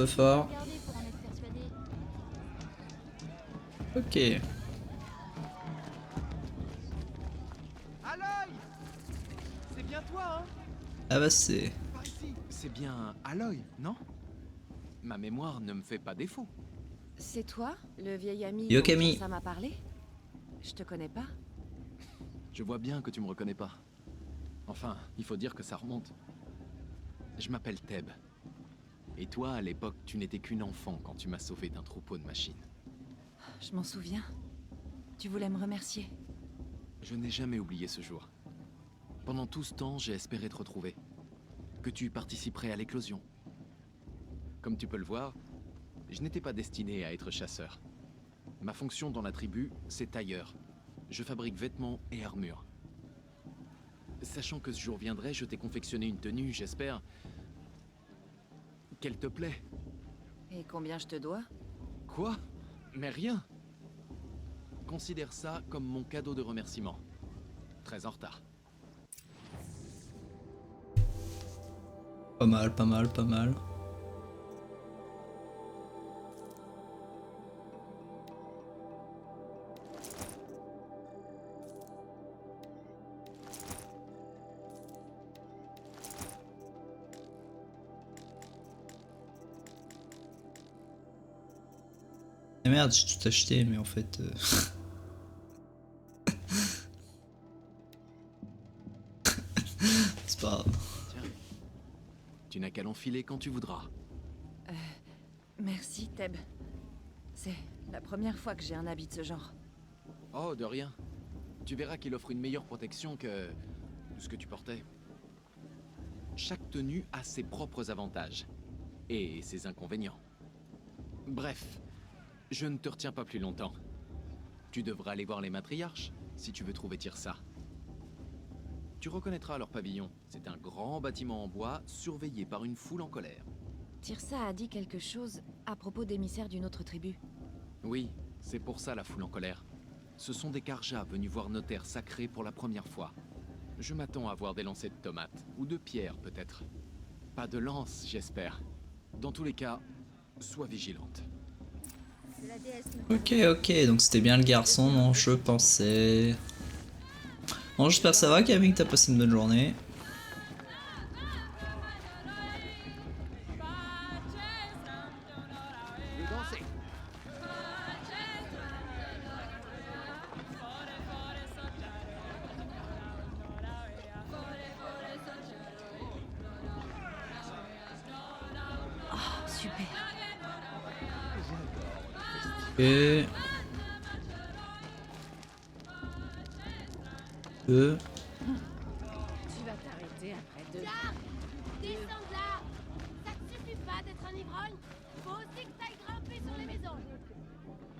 peu fort. Regardez pour en être persuadé. Ok. Aloy! C'est bien toi, hein? Ah bah c'est... Par ici. C'est bien Aloy, non? Ma mémoire ne me fait pas défaut. C'est toi, le vieil ami Yo dont Camille. ça m'a parlé? Je te connais pas? Je vois bien que tu me reconnais pas. Enfin, il faut dire que ça remonte. Je m'appelle Teb. Et toi, à l'époque, tu n'étais qu'une enfant quand tu m'as sauvé d'un troupeau de machines. Je m'en souviens. Tu voulais me remercier. Je n'ai jamais oublié ce jour. Pendant tout ce temps, j'ai espéré te retrouver. Que tu participerais à l'éclosion. Comme tu peux le voir, je n'étais pas destiné à être chasseur. Ma fonction dans la tribu, c'est tailleur. Je fabrique vêtements et armures. Sachant que ce jour viendrait, je t'ai confectionné une tenue, j'espère... qu'elle te plaît. Et combien je te dois? Quoi? Mais rien. Considère ça comme mon cadeau de remerciement. Très en retard. Pas mal, pas mal, pas mal. Ah merde, j'ai tout acheté, mais en fait... c'est pas grave. Tiens. Tu n'as qu'à l'enfiler quand tu voudras. Merci, Teb. C'est la première fois que j'ai un habit de ce genre. Oh, de rien. Tu verras qu'il offre une meilleure protection que... ce que tu portais. Chaque tenue a ses propres avantages. Et ses inconvénients. Bref, je ne te retiens pas plus longtemps. Tu devras aller voir les matriarches, si tu veux trouver Tirsa. Tu reconnaîtras leur pavillon. C'est un grand bâtiment en bois, surveillé par une foule en colère. Tirsa a dit quelque chose à propos d'émissaires d'une autre tribu. Oui, c'est pour ça la foule en colère. Ce sont des Karjas venus voir nos terres sacrées pour la première fois. Je m'attends à voir des lancers de tomates, ou de pierres peut-être. Pas de lance, j'espère. Dans tous les cas, sois vigilante. C'est la déesse. Ok, ok, donc c'était bien le garçon dont je pensais. Bon, j'espère que ça va, Camille, que t'as passé une bonne journée. Super. Et... E... Tu vas t'arrêter après deux. Descends de là. Ça te suffit pas d'être un ivrogne. Faut aussi que t'ailles grimper sur les maisons.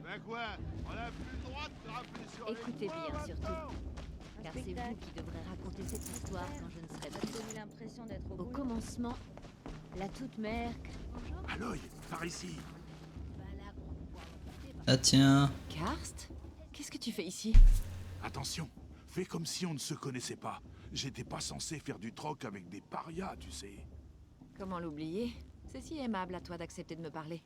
Ben quoi? On a plus le droit de grimper sur Écoutez les toits, bien, surtout. maintenant. Car c'est vous qui devrez raconter cette histoire quand je ne serai pas J'ai donné l'impression d'être au au boulot. commencement. La toute mère. Bonjour. Aloy, par ici. Bah là, on va pouvoir repartir par- Ah tiens... Karst? Qu'est-ce que tu fais ici? Attention, fais comme si on ne se connaissait pas. J'étais pas censé faire du troc avec des parias, tu sais. Comment l'oublier? C'est si aimable à toi d'accepter de me parler.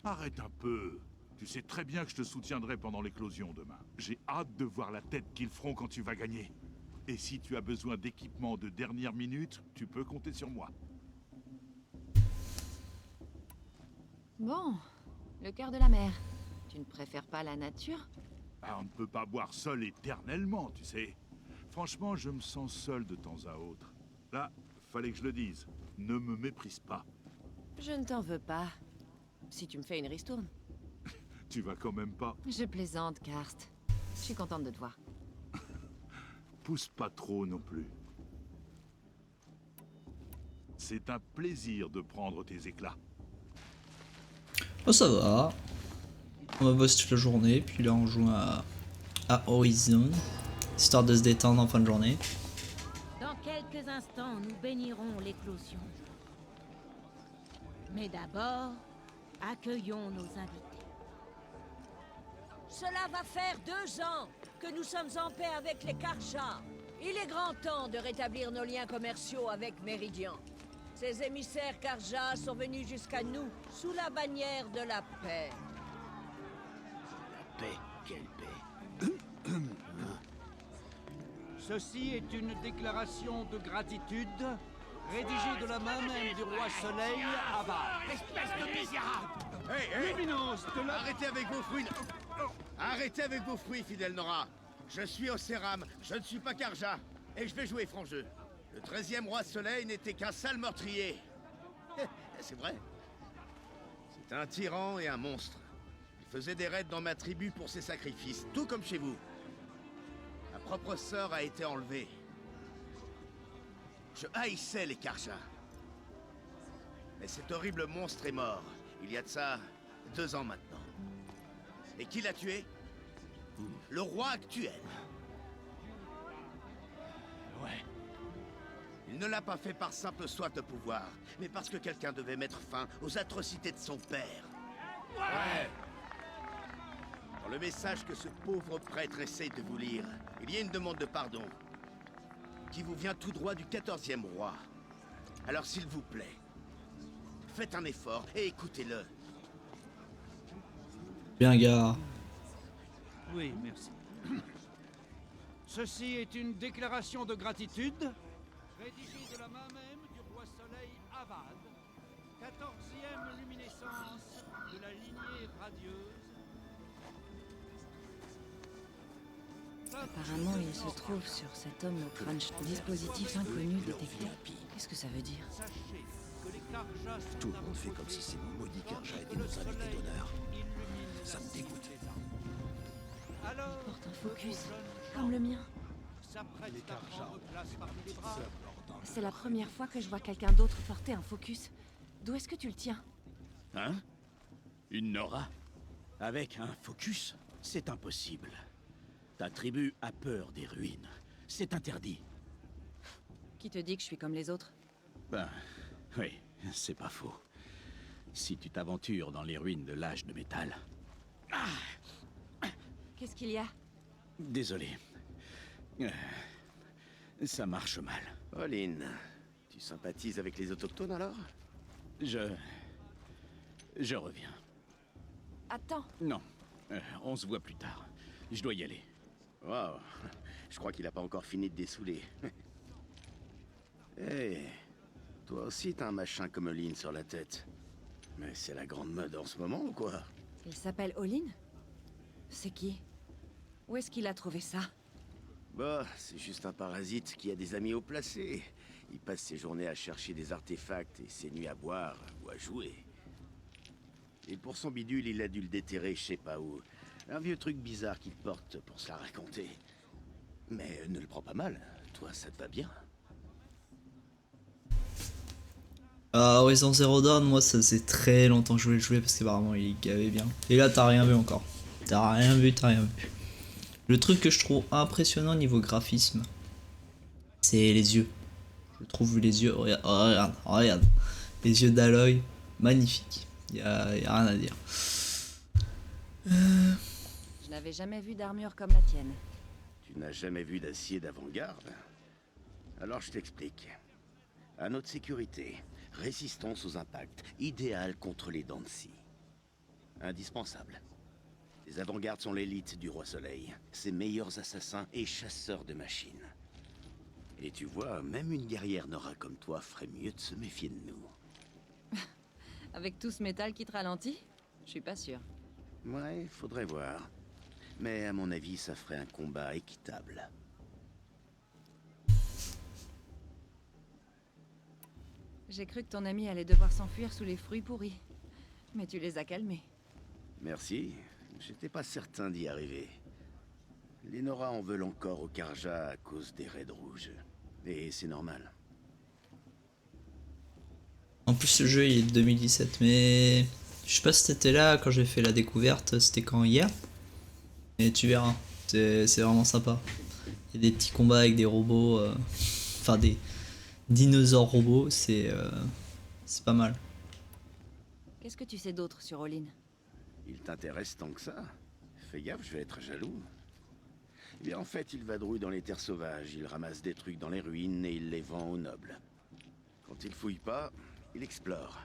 Arrête un peu. Tu sais très bien que je te soutiendrai pendant l'éclosion demain. J'ai hâte de voir la tête qu'ils feront quand tu vas gagner. Et si tu as besoin d'équipement de dernière minute, tu peux compter sur moi. Bon, le cœur de la mer. Tu ne préfères pas la nature? Ah, on ne peut pas boire seul éternellement, tu sais. Franchement, je me sens seul de temps à autre. Là, fallait que je le dise. Ne me méprise pas. Je ne t'en veux pas. Si tu me fais une ristourne. Tu vas quand même pas. Je plaisante, Karst. Je suis contente de te voir. Pousse pas trop non plus. C'est un plaisir de prendre tes éclats. Oh ça va. On va bosser toute la journée, puis là on joue à Horizon. Histoire de se détendre en fin de journée. Dans quelques instants, nous bénirons l'éclosion. Mais d'abord, accueillons nos invités. Cela va faire 2 ans que nous sommes en paix avec les Karjas. Il est grand temps de rétablir nos liens commerciaux avec Méridian. Ces émissaires Karja sont venus jusqu'à nous, sous la bannière de la paix. La paix? Quelle paix? Ceci est une déclaration de gratitude rédigée de la main même du roi Soleil, Avad. Espèce de misérable! Luminance de la... Arrêtez avec vos fruits! Arrêtez avec vos fruits, fidèle Nora! Je suis Océram, je ne suis pas Karja, et je vais jouer franc jeu. Le 13e roi Soleil n'était qu'un sale meurtrier. C'est vrai. C'est un tyran et un monstre. Il faisait des raids dans ma tribu pour ses sacrifices, tout comme chez vous. Ma propre sœur a été enlevée. Je haïssais les Karja. Mais cet horrible monstre est mort. Il y a de ça 2 ans maintenant. Et qui l'a tué? Le roi actuel. Ouais. Il ne l'a pas fait par simple soif de pouvoir, mais parce que quelqu'un devait mettre fin aux atrocités de son père. Ouais. Dans le message que ce pauvre prêtre essaye de vous lire, il y a une demande de pardon qui vous vient tout droit du 14e roi. Alors s'il vous plaît, faites un effort et écoutez-le. Bien, gars. Oui, merci. Ceci est une déclaration de gratitude rédigée de la main même du roi Soleil Avad, 14e luminescence de la lignée radieuse. Apparemment, il se trouve sur cet homme au crâne dispositif inconnu détecté. Qu'est-ce que ça veut dire? Sachez que les Karjas sont Tout le monde fait comme si ces maudits Karja étaient nos invités d'honneur. Ça me dégoûte. Alors, Porte un focus, comme le mien. s'apprête à prendre place parmi les braves. C'est la première fois que je vois quelqu'un d'autre porter un focus. D'où est-ce que tu le tiens? Hein? Une Nora? Avec un focus? C'est impossible. Ta tribu a peur des ruines. C'est interdit. Qui te dit que je suis comme les autres? Ben, oui, c'est pas faux. Si tu t'aventures dans les ruines de l'âge de métal... Qu'est-ce qu'il y a? Désolé. Ça marche mal. Olin, tu sympathises avec les autochtones alors? Je reviens. Attends, Non, on se voit plus tard. Je dois y aller. Waouh, je crois qu'il a pas encore fini de dessouler. Hé, toi aussi t'as un machin comme Olin sur la tête. Mais c'est la grande mode en ce moment ou quoi? il s'appelle Olin? C'est qui? Où est-ce qu'il a trouvé ça? Bah, c'est juste un parasite qui a des amis haut placés. Il passe ses journées à chercher des artefacts et ses nuits à boire ou à jouer. Et pour son bidule, il a dû le déterrer je sais pas où. Un vieux truc bizarre qu'il porte pour se la raconter. Mais ne le prends pas mal, toi ça te va bien. Horizon Zero Dawn, moi ça faisait très longtemps que je voulais le jouer parce que apparemment il gavait bien. Et là t'as rien vu encore. T'as rien vu. Le truc que je trouve impressionnant au niveau graphisme, c'est les yeux. Je trouve les yeux, regarde. Les yeux d'Aloy, magnifiques. Y a rien à dire. Je n'avais jamais vu d'armure comme la tienne. Tu n'as jamais vu d'acier d'avant-garde? Alors je t'explique. À notre sécurité, résistance aux impacts, idéal contre les dents de scie. Indispensable. Les avant-gardes sont l'élite du Roi Soleil, ses meilleurs assassins et chasseurs de machines. Et tu vois, même une guerrière Nora comme toi ferait mieux de se méfier de nous. Avec tout ce métal qui te ralentit? Je suis pas sûre. Ouais, faudrait voir. Mais à mon avis, ça ferait un combat équitable. J'ai cru que ton ami allait devoir s'enfuir sous les fruits pourris. Mais tu les as calmés. Merci. J'étais pas certain d'y arriver. Les Nora en veulent encore au Karja à cause des raids rouges. Et c'est normal. En plus le jeu il est de 2017, mais je sais pas si t'étais là quand j'ai fait la découverte, c'était quand hier. Et tu verras, c'est vraiment sympa. Il y a des petits combats avec des robots, enfin des dinosaures robots, c'est pas mal. Qu'est-ce que tu sais d'autre sur Olin? Il t'intéresse tant que ça? Fais gaffe, je vais être jaloux. Eh bien, en fait, il vadrouille dans les terres sauvages, il ramasse des trucs dans les ruines et il les vend aux nobles. Quand il fouille pas, il explore.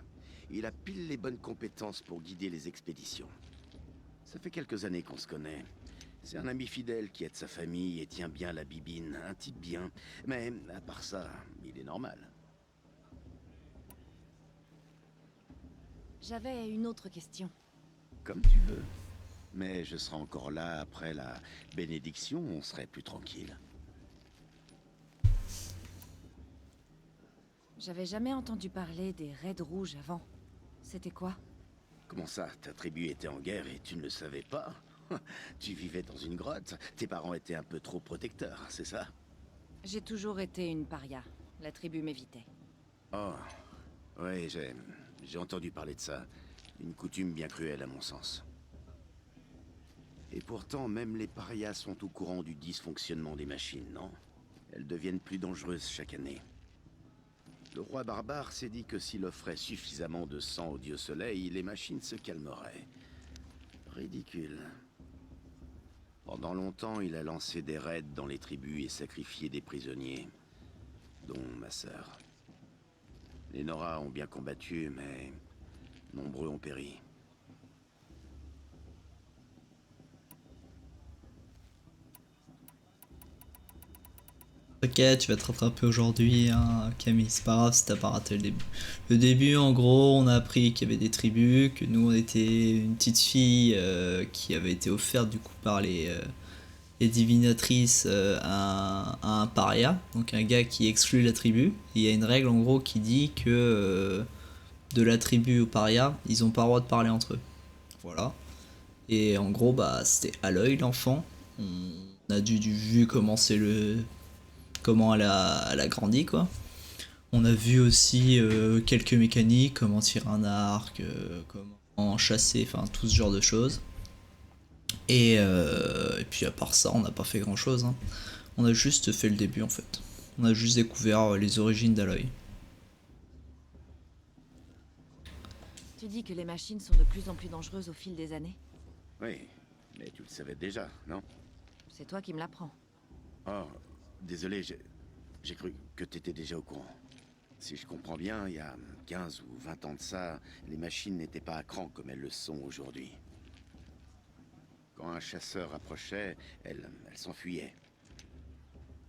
Il a pile les bonnes compétences pour guider les expéditions. Ça fait quelques années qu'on se connaît. C'est un ami fidèle qui aide sa famille et tient bien la bibine, un type bien. Mais à part ça, il est normal. J'avais une autre question. Comme tu veux. Mais je serai encore là après la bénédiction, on serait plus tranquille. J'avais jamais entendu parler des Raids Rouges avant. C'était quoi? Comment ça, ta tribu était en guerre et tu ne le savais pas? Tu vivais dans une grotte, tes parents étaient un peu trop protecteurs, c'est ça? J'ai toujours été une paria. La tribu m'évitait. Oh, oui, j'ai entendu parler de ça. Une coutume bien cruelle à mon sens. Et pourtant, même les parias sont au courant du dysfonctionnement des machines, non? Elles deviennent plus dangereuses chaque année. Le roi barbare s'est dit que s'il offrait suffisamment de sang au dieu soleil, les machines se calmeraient. Ridicule. Pendant longtemps, il a lancé des raids dans les tribus et sacrifié des prisonniers, dont ma sœur. Les Nora ont bien combattu, mais nombreux ont péri. Ok, tu vas te rattraper aujourd'hui, hein, Camille, c'est pas grave si t'as pas raté le début. Le début, en gros, on a appris qu'il y avait des tribus, que nous on était une petite fille qui avait été offerte du coup par les divinatrices à un paria, donc un gars qui exclut la tribu. Et il y a une règle en gros qui dit que de la tribu au paria, ils ont pas le droit de parler entre eux. Voilà. Et en gros, bah c'était Aloy l'enfant. On a dû vu comment elle a grandi quoi. On a vu aussi quelques mécaniques, comment tirer un arc, comment chasser, enfin tout ce genre de choses. Et puis à part ça, on n'a pas fait grand chose. Hein. On a juste fait le début en fait. On a juste découvert les origines d'Aloy. Tu dis que les machines sont de plus en plus dangereuses au fil des années? Oui, mais tu le savais déjà, non? C'est toi qui me l'apprends. Oh, désolé, j'ai cru que t'étais déjà au courant. Si je comprends bien, il y a 15 ou 20 ans de ça, les machines n'étaient pas à cran comme elles le sont aujourd'hui. Quand un chasseur approchait, elles s'enfuyaient.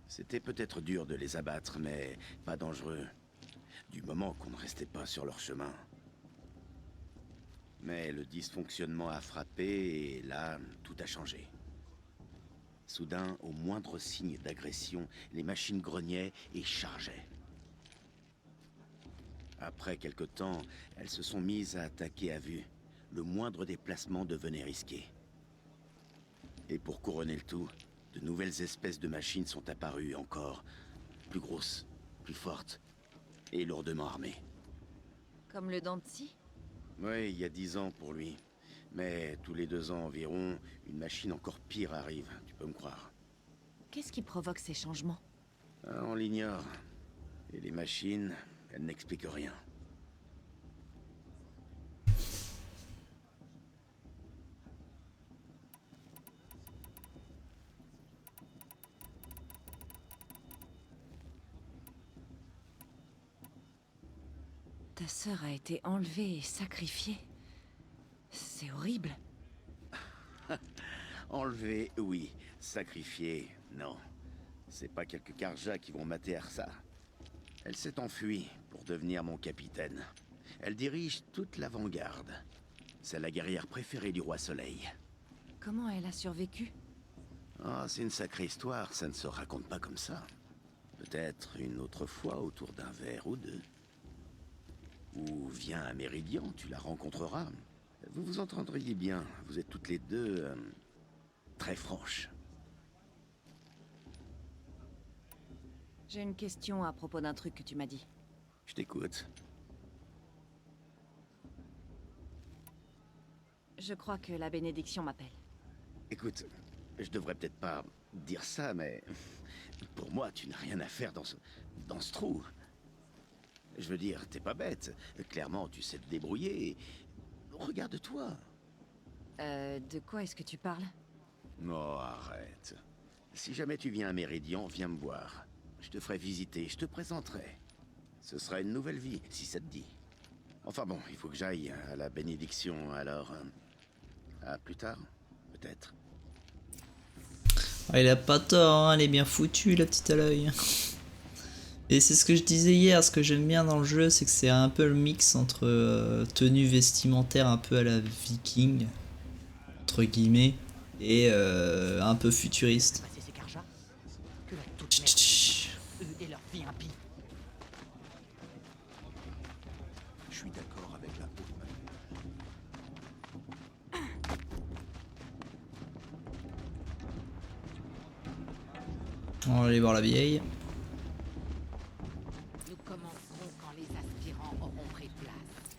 C'était peut-être dur de les abattre, mais pas dangereux. Du moment qu'on ne restait pas sur leur chemin. Mais le dysfonctionnement a frappé et là, tout a changé. Soudain, au moindre signe d'agression, les machines grognaient et chargeaient. Après quelque temps, elles se sont mises à attaquer à vue. Le moindre déplacement devenait risqué. Et pour couronner le tout, de nouvelles espèces de machines sont apparues encore. Plus grosses, plus fortes et lourdement armées. Comme le Dancy? Oui, il y a 10 ans pour lui. Mais tous les 2 ans environ, une machine encore pire arrive, tu peux me croire. Qu'est-ce qui provoque ces changements? Ah, on l'ignore. Et les machines, elles n'expliquent rien. Ta sœur a été enlevée et sacrifiée. C'est horrible. Enlever, oui. Sacrifier, non. C'est pas quelques Karja qui vont mater Arsa. Elle s'est enfuie pour devenir mon capitaine. Elle dirige toute l'avant-garde. C'est la guerrière préférée du roi Soleil. Comment elle a survécu? Ah, c'est une sacrée histoire, ça ne se raconte pas comme ça. Peut-être une autre fois autour d'un verre ou deux. Ou viens à Méridian, tu la rencontreras. Vous vous entendriez bien, vous êtes toutes les deux très franches. J'ai une question à propos d'un truc que tu m'as dit. Je t'écoute. Je crois que la bénédiction m'appelle. Écoute, je devrais peut-être pas dire ça, mais pour moi, tu n'as rien à faire dans ce trou. Je veux dire, t'es pas bête. Clairement, tu sais te débrouiller. Regarde-toi. De quoi est-ce que tu parles? Oh, arrête. Si jamais tu viens à Méridian, viens me voir. Je te ferai visiter, je te présenterai. Ce sera une nouvelle vie, si ça te dit. Enfin bon, il faut que j'aille à la bénédiction, alors... à plus tard, peut-être. Ah, il a pas tort, hein, elle est bien foutue la petite Aloy. Et c'est ce que je disais hier, ce que j'aime bien dans le jeu, c'est que c'est un peu le mix entre tenue vestimentaire un peu à la viking, entre guillemets, et un peu futuriste. Et leur vie impie. Je suis d'accord avec la haute On va aller voir la vieille. Nous commencerons quand les aspirants auront pris place.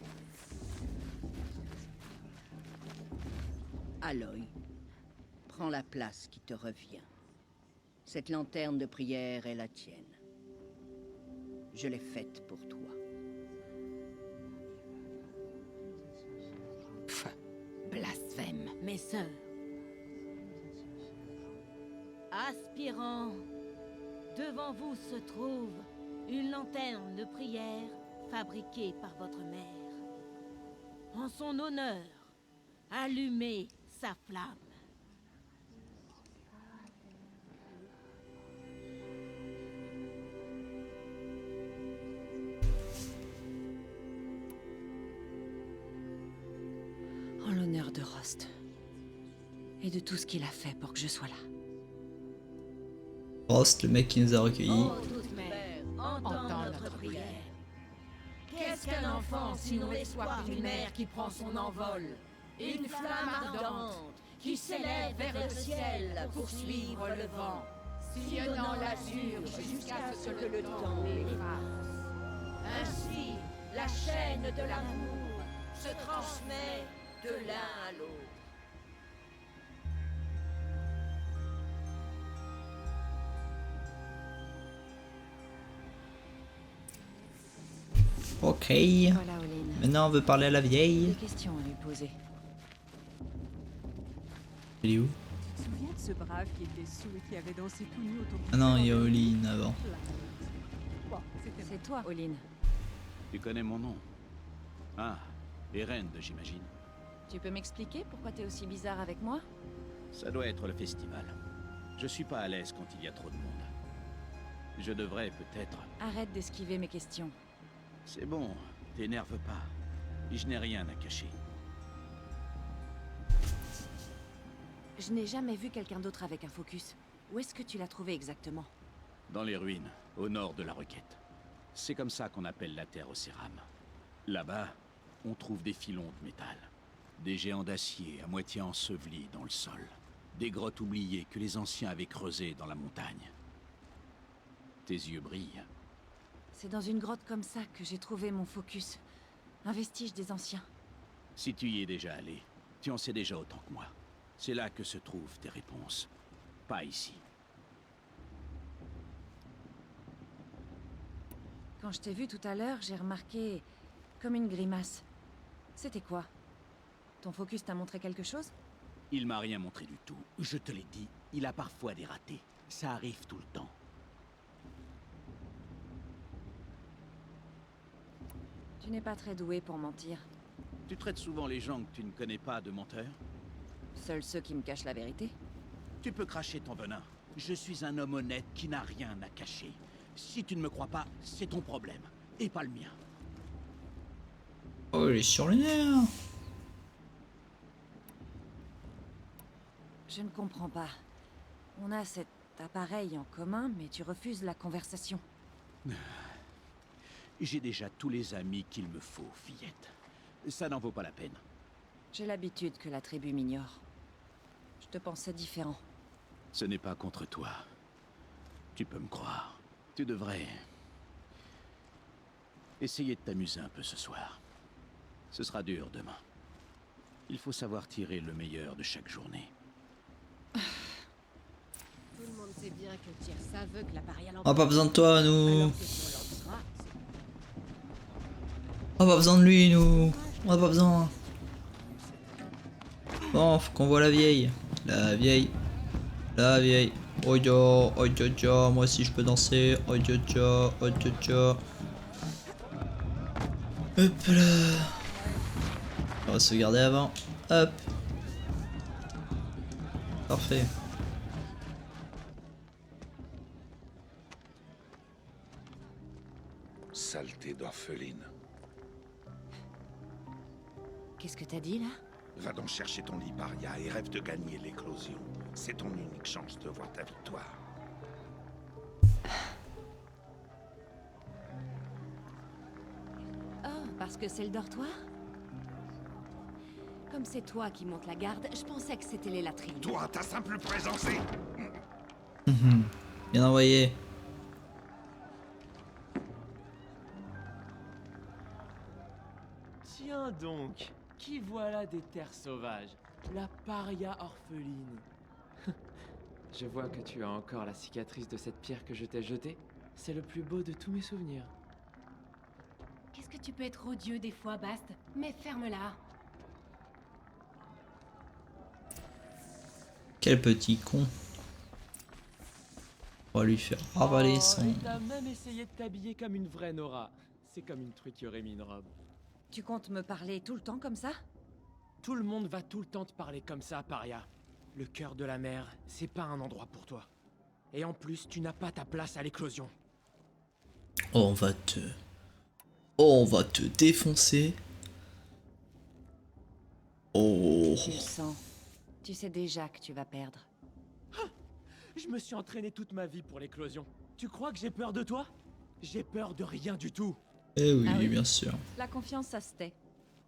Aloy, prends la place qui te revient. Cette lanterne de prière est la tienne. Je l'ai faite pour toi. Blasphème. Mes sœurs. Aspirants, devant vous se trouve une lanterne de prière fabriquée par votre mère. En son honneur, allumez sa flamme. En l'honneur de Rost. Et de tout ce qu'il a fait pour que je sois là. Rost, le mec qui nous a recueillis. Oh, toute mère, entends notre prière. Qu'est-ce qu'un enfant sinon l'espoir d'une mère qui prend son envol? Une flamme ardente qui s'élève vers le ciel pour suivre le vent, sillonnant l'azur jusqu'à ce que le temps l'efface. Ainsi, la chaîne de l'amour se transmet de l'un à l'autre. Ok. Voilà, Oline. Maintenant on veut parler à la vieille. Des questions à lui poser. Elle est où? Tu te souviens de ce brave qui était sous et qui avait dansé tout nu autour du Ah non, feu il y a en Oline avant. Bon, c'était C'est toi, Oline. Tu connais mon nom? Ah, Eren, j'imagine. Tu peux m'expliquer pourquoi t'es aussi bizarre avec moi? Ça doit être le festival. Je suis pas à l'aise quand il y a trop de monde. Je devrais peut-être... Arrête d'esquiver mes questions. C'est bon, t'énerve pas. Je n'ai rien à cacher. Je n'ai jamais vu quelqu'un d'autre avec un focus. Où est-ce que tu l'as trouvé exactement? Dans les ruines, au nord de la Requête. C'est comme ça qu'on appelle la terre au cérame. Là-bas, on trouve des filons de métal. Des géants d'acier à moitié ensevelis dans le sol. Des grottes oubliées que les anciens avaient creusées dans la montagne. Tes yeux brillent. C'est dans une grotte comme ça que j'ai trouvé mon focus. Un vestige des anciens. Si tu y es déjà allé, tu en sais déjà autant que moi. C'est là que se trouvent tes réponses. Pas ici. Quand je t'ai vu tout à l'heure, j'ai remarqué comme une grimace. C'était quoi? Ton focus t'a montré quelque chose? Il m'a rien montré du tout. Je te l'ai dit, il a parfois des ratés. Ça arrive tout le temps. Tu n'es pas très doué pour mentir. Tu traites souvent les gens que tu ne connais pas de menteurs? Seuls ceux qui me cachent la vérité. Tu peux cracher ton venin. Je suis un homme honnête qui n'a rien à cacher. Si tu ne me crois pas, c'est ton problème, et pas le mien. Oh, il est sur les nerfs. Je ne comprends pas. On a cet appareil en commun, mais tu refuses la conversation. J'ai déjà tous les amis qu'il me faut, fillette. Ça n'en vaut pas la peine. J'ai l'habitude que la tribu m'ignore. Je te pensais différent. Ce n'est pas contre toi. Tu peux me croire. Tu devrais... essayer de t'amuser un peu ce soir. Ce sera dur demain. Il faut savoir tirer le meilleur de chaque journée. Tout le monde sait bien que Tyr s'aveugle l'appareil à On a pas besoin de toi, nous. On a pas besoin de lui, nous. On a pas besoin. Bon, faut qu'on voit la vieille. La vieille. La vieille. Oh yo, moi aussi je peux danser. Oh yo, Hop là. On va se garder avant. Hop. Parfait. Saleté d'orpheline. Qu'est-ce que t'as dit là? Va donc chercher ton lit, paria, et rêve de gagner l'éclosion. C'est ton unique chance de voir ta victoire. Oh, parce que c'est le dortoir? Comme c'est toi qui montes la garde, je pensais que c'était les latrines. Toi, ta simple présence est... Bien envoyé. Tiens donc, qui voilà des terres sauvages? La paria orpheline. Je vois que tu as encore la cicatrice de cette pierre que je t'ai jetée. C'est le plus beau de tous mes souvenirs. Qu'est-ce que tu peux être odieux des fois, Bast? Mais ferme-la. Quel petit con. On va lui faire avaler son... Et t'as même essayé de t'habiller comme une vraie Nora. C'est comme une truc qui aurait mis une robe. Tu comptes me parler tout le temps comme ça? Tout le monde va tout le temps te parler comme ça, paria. Le cœur de la mer, c'est pas un endroit pour toi. Et en plus, tu n'as pas ta place à l'éclosion. Oh, on va te... Oh, on va te défoncer. Oh. Tu le sens. Tu sais déjà que tu vas perdre. Je me suis entraîné toute ma vie pour l'éclosion. Tu crois que j'ai peur de toi? J'ai peur de rien du tout. Eh oui, Ah oui? bien sûr. La confiance, ça se tait.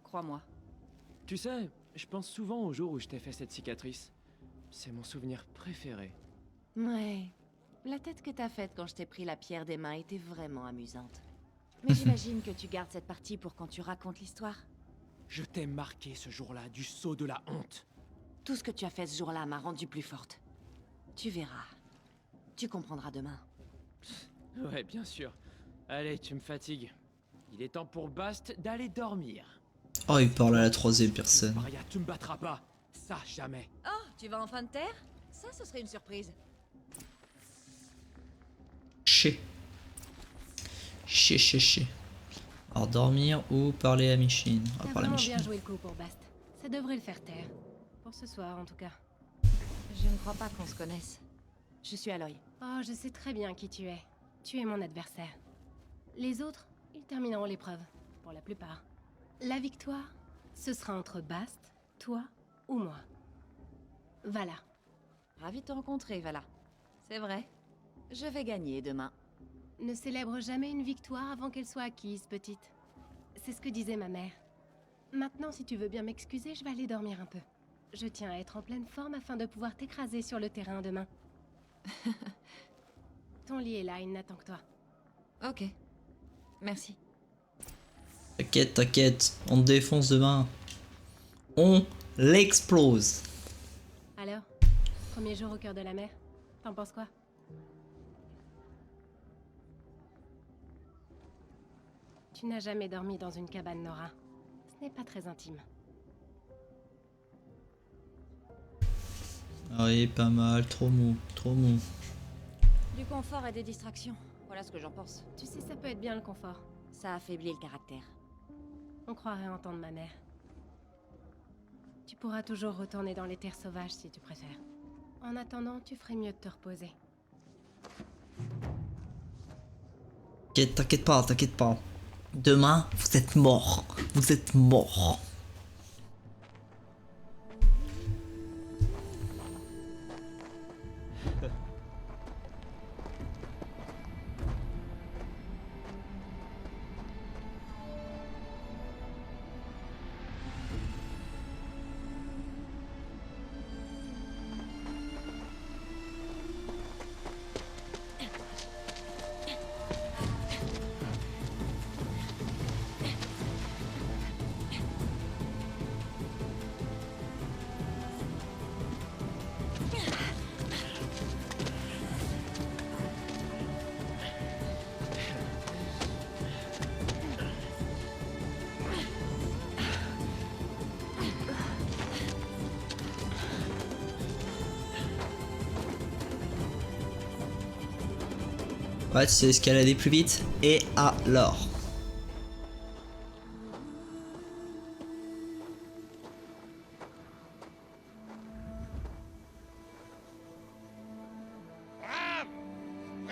Crois-moi. Tu sais, je pense souvent au jour où je t'ai fait cette cicatrice. C'est mon souvenir préféré. Ouais. La tête que t'as faite quand je t'ai pris la pierre des mains était vraiment amusante. Mais j'imagine que tu gardes cette partie pour quand tu racontes l'histoire. Je t'ai marqué ce jour-là du sceau de la honte. Tout ce que tu as fait ce jour-là m'a rendue plus forte. Tu verras. Tu comprendras demain. Ouais, bien sûr. Allez, tu me fatigues. Il est temps pour Bast d'aller dormir. Oh, il parle à la troisième personne. Paria, tu me battras pas. Ça, jamais. Oh, tu vas enfin te taire? Ça, ce serait une surprise. Ché. Ché. Alors dormir ou parler à Micheline? On va T'as parler à vraiment Micheline. bien joué le coup pour Bast. Ça devrait le faire taire. Pour ce soir, en tout cas. Je ne crois pas qu'on se connaisse. Je suis Aloy. Oh, je sais très bien qui tu es. Tu es mon adversaire. Les autres, ils termineront l'épreuve, pour la plupart. La victoire, ce sera entre Bast, toi ou moi. Voilà. Ravi de te rencontrer, Vala. C'est vrai. Je vais gagner demain. Ne célèbre jamais une victoire avant qu'elle soit acquise, petite. C'est ce que disait ma mère. Maintenant, si tu veux bien m'excuser, je vais aller dormir un peu. Je tiens à être en pleine forme afin de pouvoir t'écraser sur le terrain demain. Ton lit est là, il n'attend que toi. Ok. Merci. T'inquiète, on te défonce demain. On l'explose. Alors, premier jour au cœur de la mer, t'en penses quoi? Tu n'as jamais dormi dans une cabane, Nora. Ce n'est pas très intime. Ah oui, pas mal, trop mou, trop mou. Du confort et des distractions. Voilà ce que j'en pense. Tu sais, ça peut être bien le confort. Ça affaiblit le caractère. On croirait entendre ma mère. Tu pourras toujours retourner dans les terres sauvages si tu préfères. En attendant, tu ferais mieux de te reposer. T'inquiète pas. Demain, vous êtes morts. Vous êtes morts. Ouais, tu sais escalader plus vite. Et alors?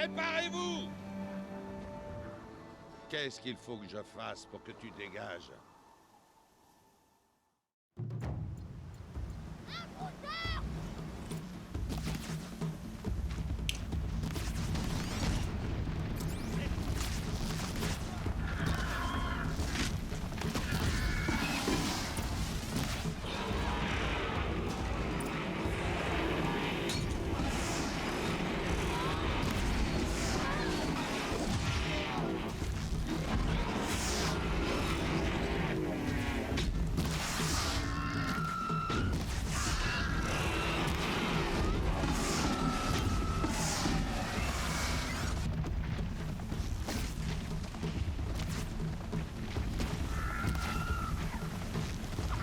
Préparez-vous! Qu'est-ce qu'il faut que je fasse pour que tu dégages?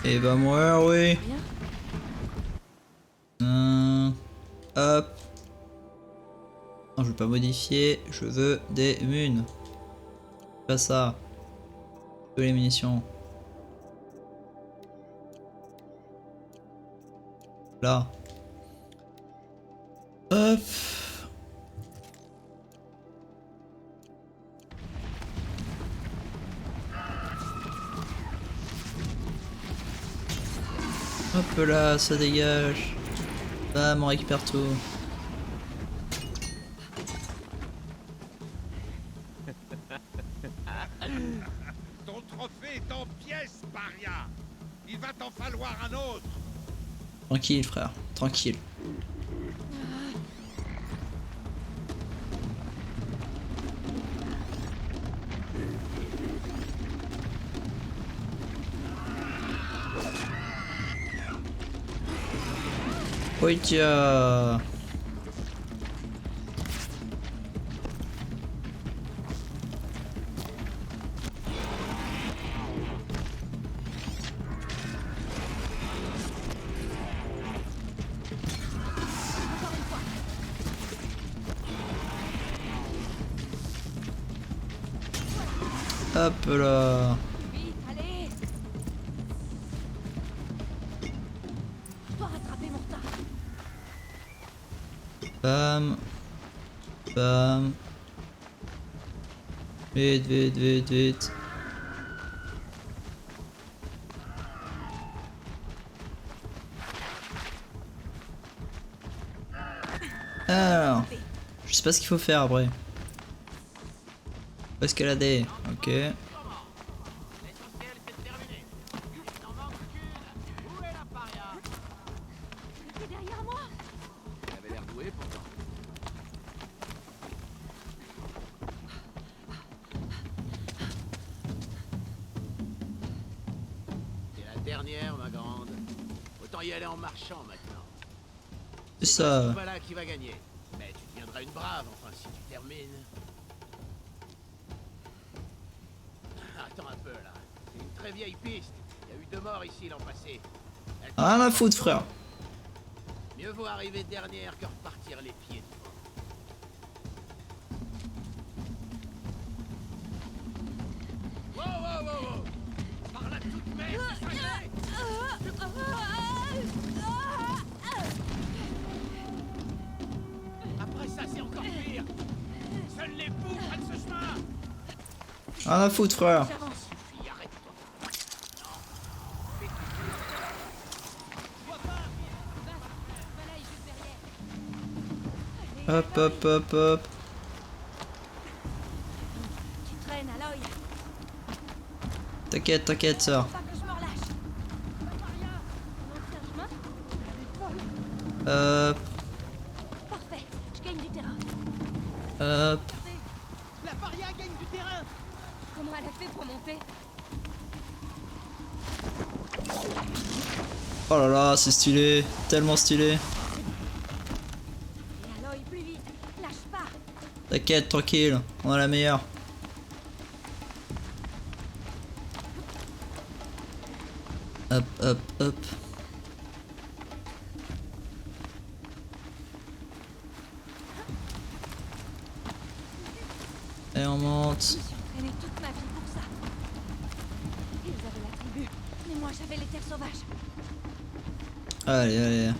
Et va mourir, oui. Hop. Non, je veux pas modifier, je veux des munes. Pas ça. Je veux les munitions. Là. Hop. Hop là, ça dégage. Bam, on récupère tout. Ton trophée est en pièces, paria. Il va t'en falloir un autre. Tranquille, frère. Tranquille. Oui, tiens. Hop là. Vite, allez. Je dois rattraper mon retard. Bam. Bam. Vite, vite, vite, vite. Alors, je sais pas ce qu'il faut faire après. Faut escalader, ok. C'est derrière moi. Il avait l'air doué pourtant. C'est la dernière, ma grande. Autant y aller en marchant maintenant. C'est ça. C'est pas là qui va gagner. Mais tu deviendras une brave, enfin, si tu termines. Attends un peu, là. C'est une très vieille piste. Il y a eu 2 morts ici l'an passé. Rien à foutre, frère. Mieux vaut arriver dernière que repartir les pieds devant. Wow, wow, wow, wow. Par la toute merde, après ça, c'est encore pire. Seuls les fous prennent ce chemin. Rien à foutre, frère. Suffit, arrête-toi. Hop, hop, hop, hop. Tu traînes, Aloy. T'inquiète, t'inquiète, sœur. Pas que je me relâche. Hop, Parfait, je gagne du terrain. hop. La paria gagne du terrain. Comment elle a fait pour monter? Oh là là, c'est stylé. Tellement stylé. Et Aloy, plus vite. Lâche pas. T'inquiète, tranquille. On a la meilleure. Hop, hop, hop. Et on monte. Je me suis entraînée toute ma vie pour ça. Ils avaient la tribu, mais moi j'avais les terres sauvages. Allez, allez.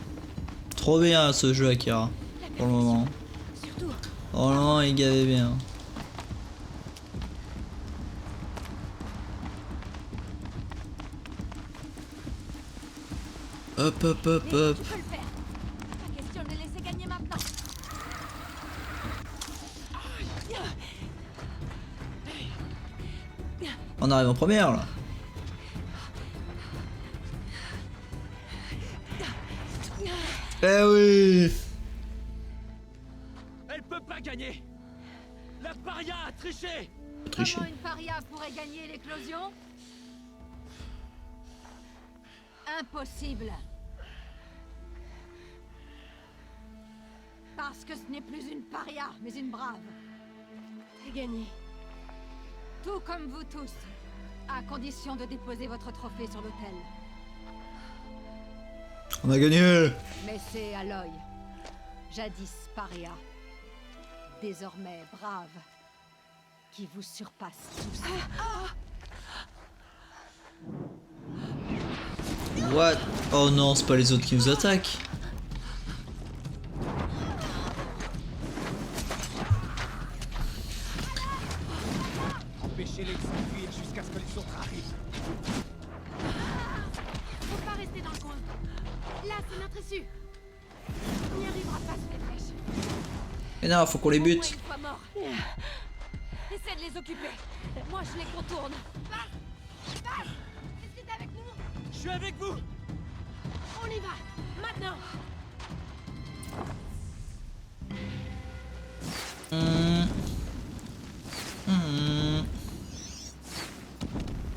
Trop bien ce jeu, Akira. Pour le moment. Surtout, Oh non, il gavait bien. Hop, hop, hop, hop. Tu peux le faire. Pas question de les laisser gagner maintenant. On arrive en première là. Eh oui. Elle peut pas gagner. La paria a triché. Tricher. Comment une paria pourrait gagner l'éclosion? Impossible. Parce que ce n'est plus une paria, mais une brave. T'as gagné. Tout comme vous tous. À condition de déposer votre trophée sur l'autel. On a gagné. Mais c'est Aloy. Jadis paria. Désormais brave. Qui vous surpasse tous. What? Oh non, c'est pas les autres qui nous attaquent. Empêchez-les de s'enfuir jusqu'à ce que les autres arrivent. Faut pas rester dans le coin. Là, c'est notre issue. On n'y arrivera pas sous les flèches. Et non, faut qu'on les bute. Une fois mort. Essaie de les occuper. Moi, je les contourne. Est-ce que t'es avec nous? Je suis avec vous. On y va. Maintenant.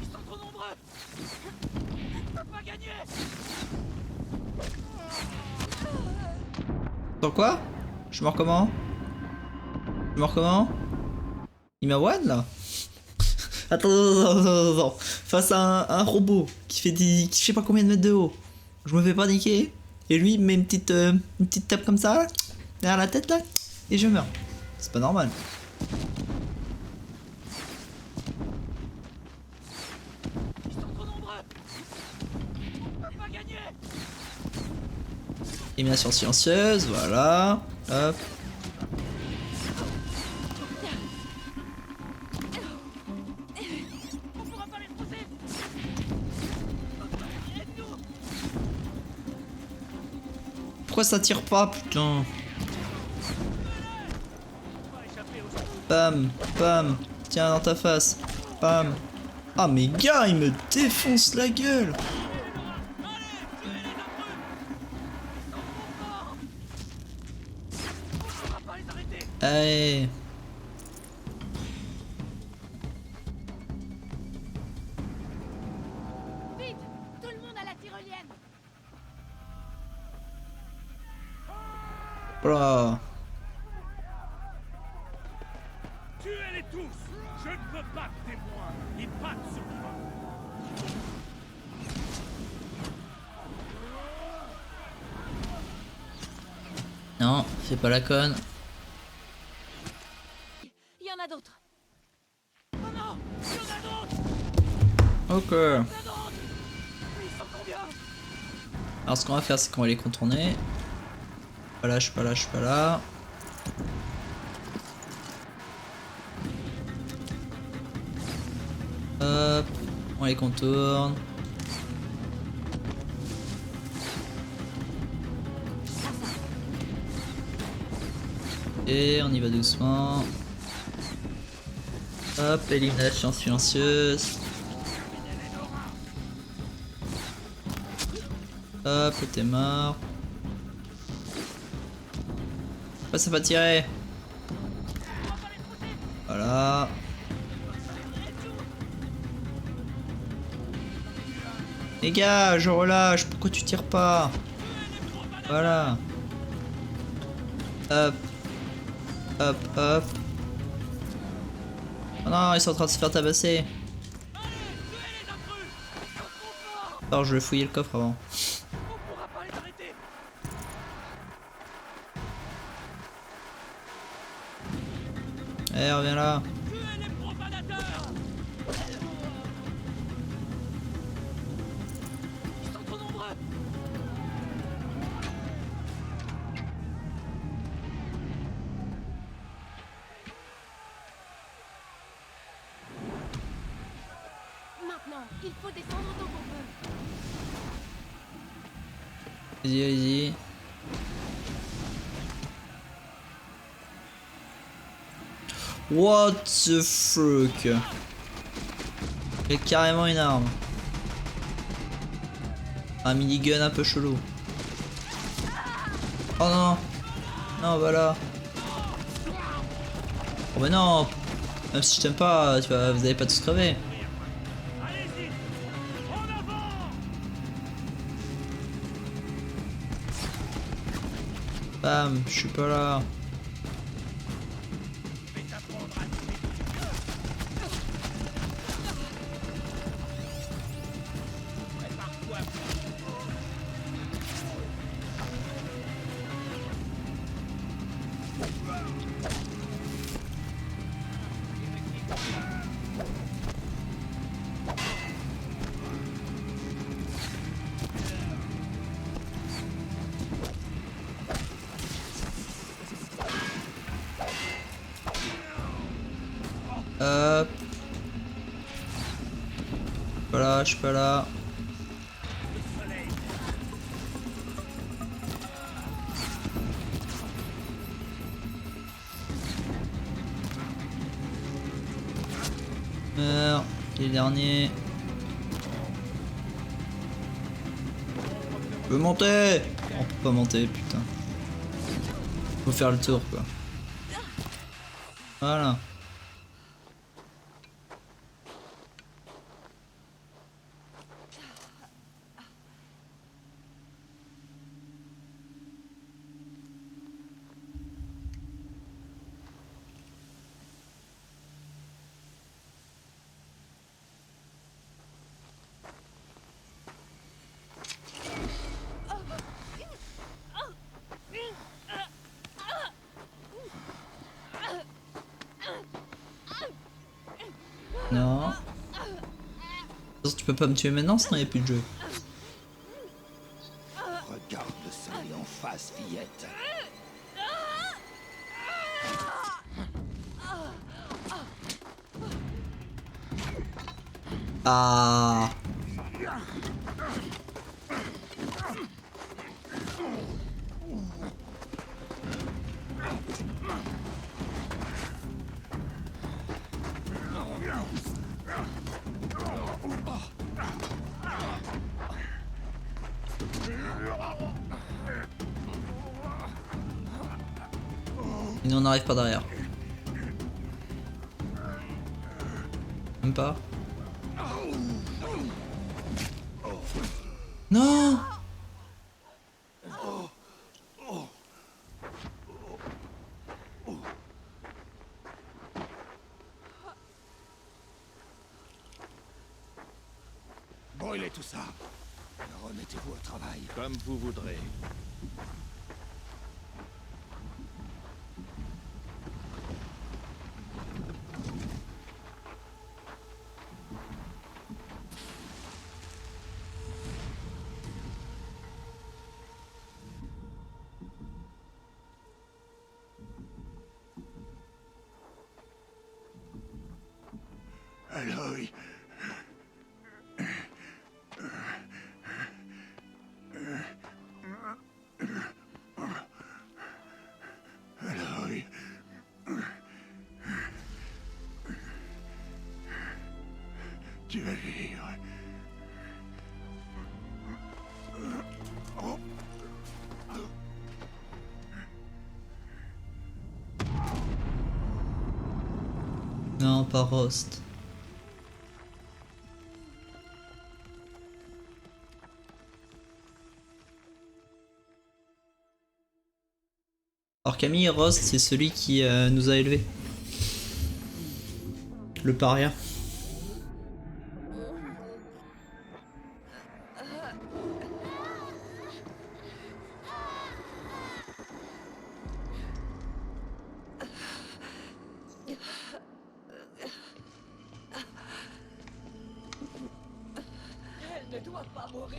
Ils sont trop nombreux. Je peux pas gagner. Sur quoi? Je suis mort comment? Je suis mort comment? Il m'a one là? Attends. Face à un robot qui fait je sais pas combien de mètres de haut. Je me fais paniquer. Et lui il me met une petite tape comme ça, là, derrière la tête là, et je meurs. C'est pas normal. Ils sont trop nombreux. Je peux pas gagner. Élimination silencieuse, voilà. Hop. On pourra pas les pousser. Aide-nous. Pourquoi ça tire pas, putain? Bam, bam. Tiens, dans ta face. Bam. Ah, mais gars, il me défonce la gueule. Allez. Vite! Tout le monde à la tyrolienne! Voilà. Tuez-les tous. Je ne veux pas de témoins, ni pas de survivants. Non, fais pas la conne. Il y en a d'autres. Oh non, il y en a d'autres. Ok. Il y en a d'autres. Ils sont combien? Alors ce qu'on va faire, c'est qu'on va les contourner. Pas là, je suis pas là, je suis pas là. Hop, on les contourne. Et on y va doucement. Hop, élimination silencieuse. Hop, t'es mort. Pourquoi ça va tirer? Voilà. Les gars, je relâche, pourquoi tu tires pas? Voilà. Hop. Hop, hop. Oh non, ils sont en train de se faire tabasser. Alors je vais fouiller le coffre avant. Eh, reviens là. maintenant. Il faut descendre autant qu'on peut. Allez-y, allez-y. What the fuck? Il y a carrément une arme. Un minigun un peu chelou. Oh non. Non, voilà. Oh mais non. Même si je t'aime pas, vous allez pas tous crever. Bam, je suis pas là. Hop. Voilà, je suis pas là. Meurs, les derniers. Je peux monter. On peut pas monter, putain. Faut faire le tour, quoi. Voilà. Non. Tu peux pas me tuer maintenant, sinon il n'y a plus de jeu. Regarde le soleil en face, fillette. Ah. Et nous on n'arrive pas derrière. Même pas. Non. Brûlez tout ça. Remettez-vous au travail. Comme vous voudrez. Aloy. Aloy. Tu vas vivre. Non, pas Rost. Alors Camille, Rost, c'est celui qui nous a élevés. Le paria. Elle ne doit pas mourir.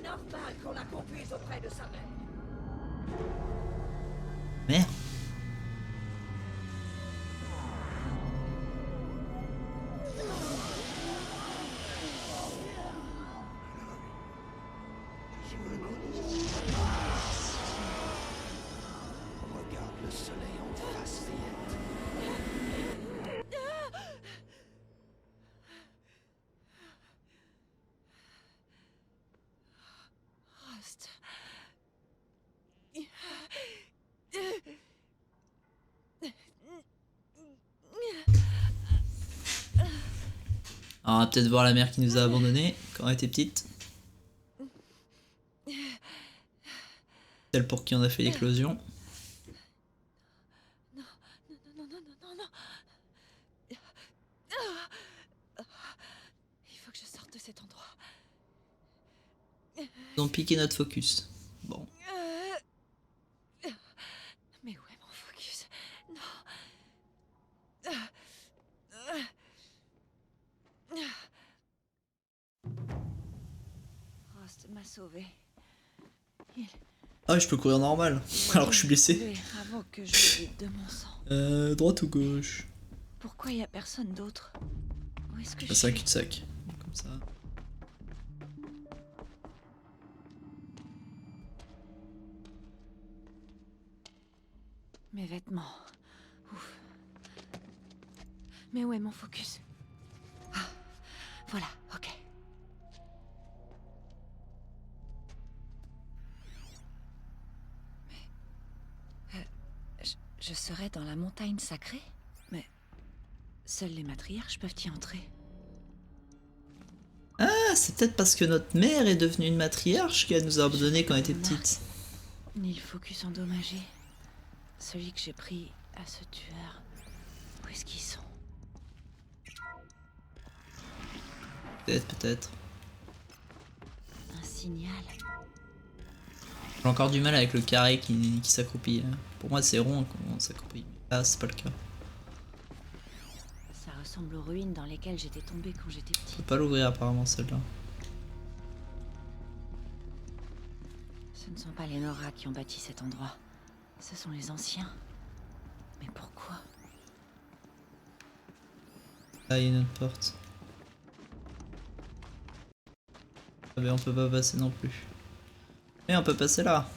normal qu'on la conduise auprès de sa mère. Merde. Regarde le soleil en face, fillette. Rost. Alors, on va peut-être voir la mère qui nous a abandonnés quand on était petite. Celle pour qui on a fait l'éclosion. Non, non, non, non, non, non, non. Il faut que je sorte de cet endroit. Ils ont piqué notre focus. Bon. Mais où est mon focus? Non. Rost m'a sauvé. Ah, je peux courir normal, alors que je suis blessé. Avant que je me vide de mon sang. Droite ou gauche? Pourquoi y a personne d'autre? Où est-ce que je C'est un suis? cul-de-sac. Comme ça. Mes vêtements. Ouf. Mais où est mon focus? Ah, voilà, ok. Mais... je serais dans la montagne sacrée? Mais... seuls les matriarches peuvent y entrer. Ah, c'est peut-être parce que notre mère est devenue une matriarche qu'elle nous a abandonnés quand elle était petite. Ni le focus endommagé. Celui que j'ai pris à ce tueur. Où est-ce qu'ils sont? Peut-être. Un signal. J'ai encore du mal avec le carré qui s'accroupit. Pour moi, c'est rond quand on s'accroupit. Ah, c'est pas le cas. Ça ressemble aux ruines dans lesquelles j'étais tombée quand j'étais On petite. peut pas l'ouvrir apparemment celle-là. Ce ne sont pas les Nora qui ont bâti cet endroit. Ce sont les anciens. Mais pourquoi? Ah, il y a une autre porte. Ah, mais on peut pas passer non plus. Mais on peut passer là.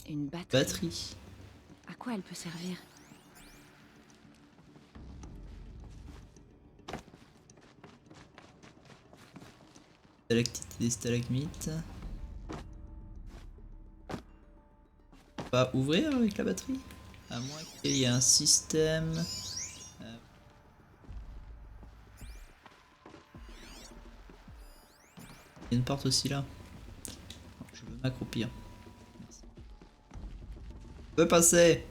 Une batterie. Batterie. À quoi elle peut servir? Stalactites et des stalagmites. Pas ouvrir avec la batterie? À moins qu'il y ait un système. Il y a une porte aussi là. Je veux m'accroupir. Merci. Je peux passer.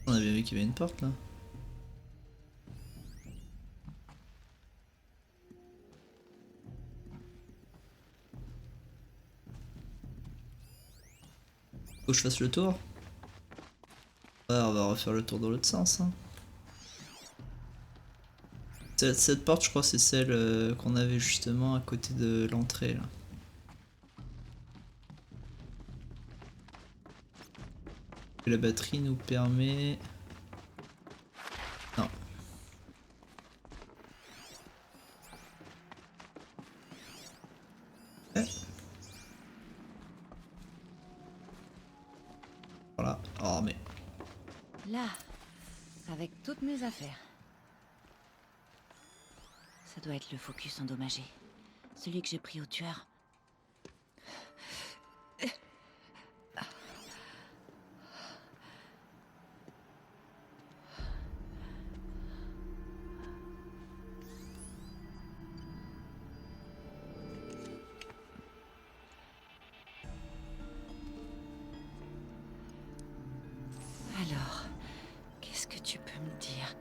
On avait vu qu'il y avait une porte là. Faut que je fasse le tour. Ouais, on va refaire le tour dans l'autre sens. Hein. Cette porte, je crois, c'est celle qu'on avait justement à côté de l'entrée là. Et la batterie nous permet... Non. Ouais. Voilà. Oh mais... Là, avec toutes mes affaires. Ça doit être le focus endommagé. Celui que j'ai pris au tueur. Alors, qu'est-ce que tu peux me dire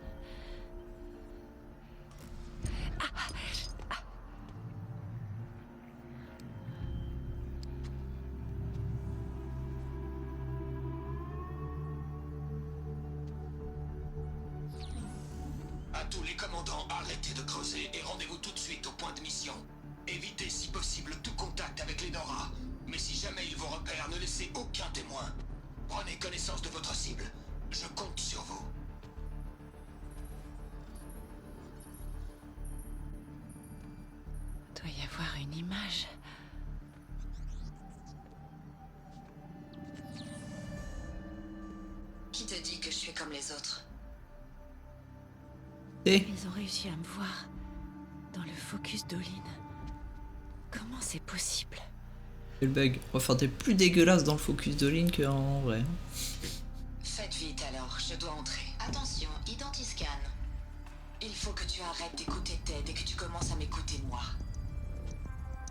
tous les commandants, arrêtez de creuser et rendez-vous tout de suite au point de mission. Évitez si possible tout contact avec les Nora. Mais si jamais ils vous repèrent, ne laissez aucun témoin. Prenez connaissance de votre cible. Je compte sur vous. Doit y avoir une image. Qui te dit que je suis comme les autres? Ils ont réussi à me voir dans le focus d'Olin. Comment c'est possible? Le bug. Enfin, t'es plus dégueulasse dans le focus de Link qu'en vrai. Faites vite alors, je dois entrer. Attention, identiscan. Il faut que tu arrêtes d'écouter Ted et que tu commences à m'écouter moi.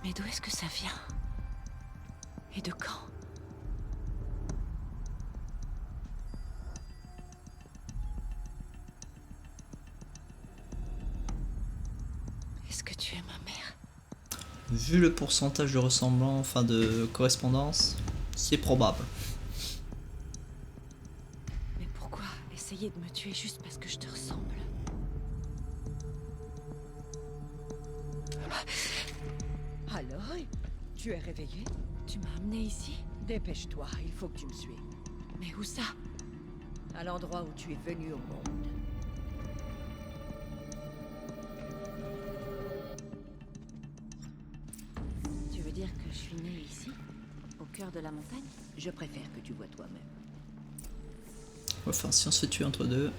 Mais d'où est-ce que ça vient? Et de quand? Est-ce que tu es ma mère? Vu le pourcentage de ressemblant, enfin de correspondance, c'est probable. Mais pourquoi essayer de me tuer juste parce que je te ressemble? Alors, tu es réveillé? Tu m'as amené ici? Dépêche-toi, il faut que tu me suives. Mais où ça? À l'endroit où tu es venu au monde. Tu veux dire que je suis née ici? Au cœur de la montagne? Je préfère que tu vois toi-même. Enfin, si on se tue entre deux.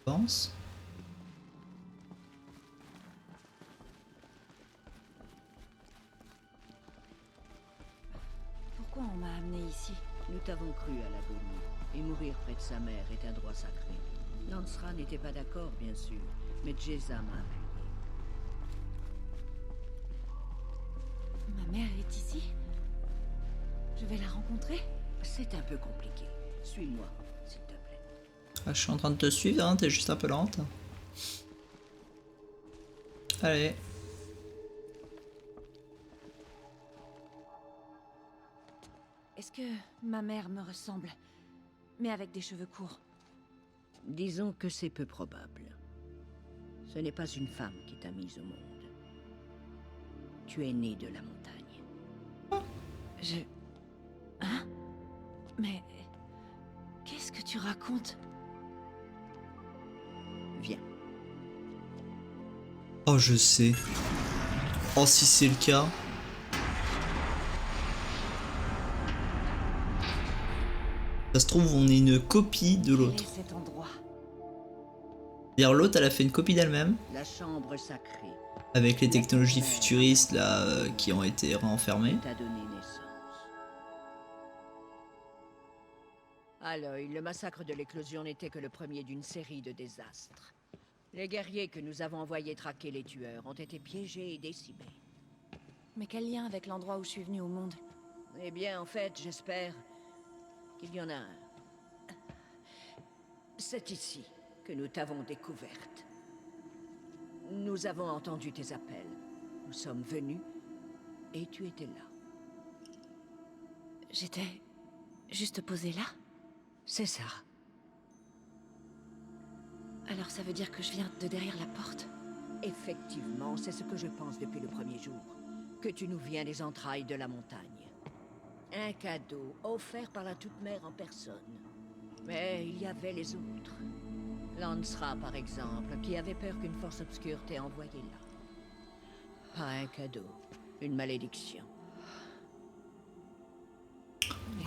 Pense. Pourquoi on m'a amené ici? Nous t'avons cru à l'agonie, et mourir près de sa mère est un droit sacré. Lancera n'était pas d'accord, bien sûr, mais Jeza m'a appuyé. Ma mère est ici? Je vais la rencontrer? C'est un peu compliqué. Suis-moi, s'il te plaît. Ah, je suis en train de te suivre, hein, t'es juste un peu lente. Allez. Est-ce que ma mère me ressemble? Mais avec des cheveux courts. Disons que c'est peu probable. Ce n'est pas une femme qui t'a mise au monde. Tu es né de la montagne. Hein? Mais... qu'est-ce que tu racontes? Viens. Oh, je sais. Oh, si c'est le cas. Ça se trouve, on est une copie de l'autre. Quel est cet endroit? C'est-à-dire, l'autre, elle a fait une copie d'elle-même. La chambre sacrée. Avec les technologies futuristes, là, qui ont été renfermées. T'a donné naissance. Aloy, le massacre de l'éclosion n'était que le premier d'une série de désastres. Les guerriers que nous avons envoyés traquer les tueurs ont été piégés et décimés. Mais quel lien avec l'endroit où je suis venue au monde? Eh bien, en fait, j'espère qu'il y en a un. C'est ici que nous t'avons découverte. Nous avons entendu tes appels. Nous sommes venus et tu étais là. J'étais juste posée là? C'est ça. Alors ça veut dire que je viens de derrière la porte? Effectivement, c'est ce que je pense depuis le premier jour. Que tu nous viens des entrailles de la montagne. Un cadeau offert par la Toute-Mère en personne. Mais il y avait les autres. Lancera, par exemple, qui avait peur qu'une force obscure t'ait envoyé là. Pas un cadeau, une malédiction.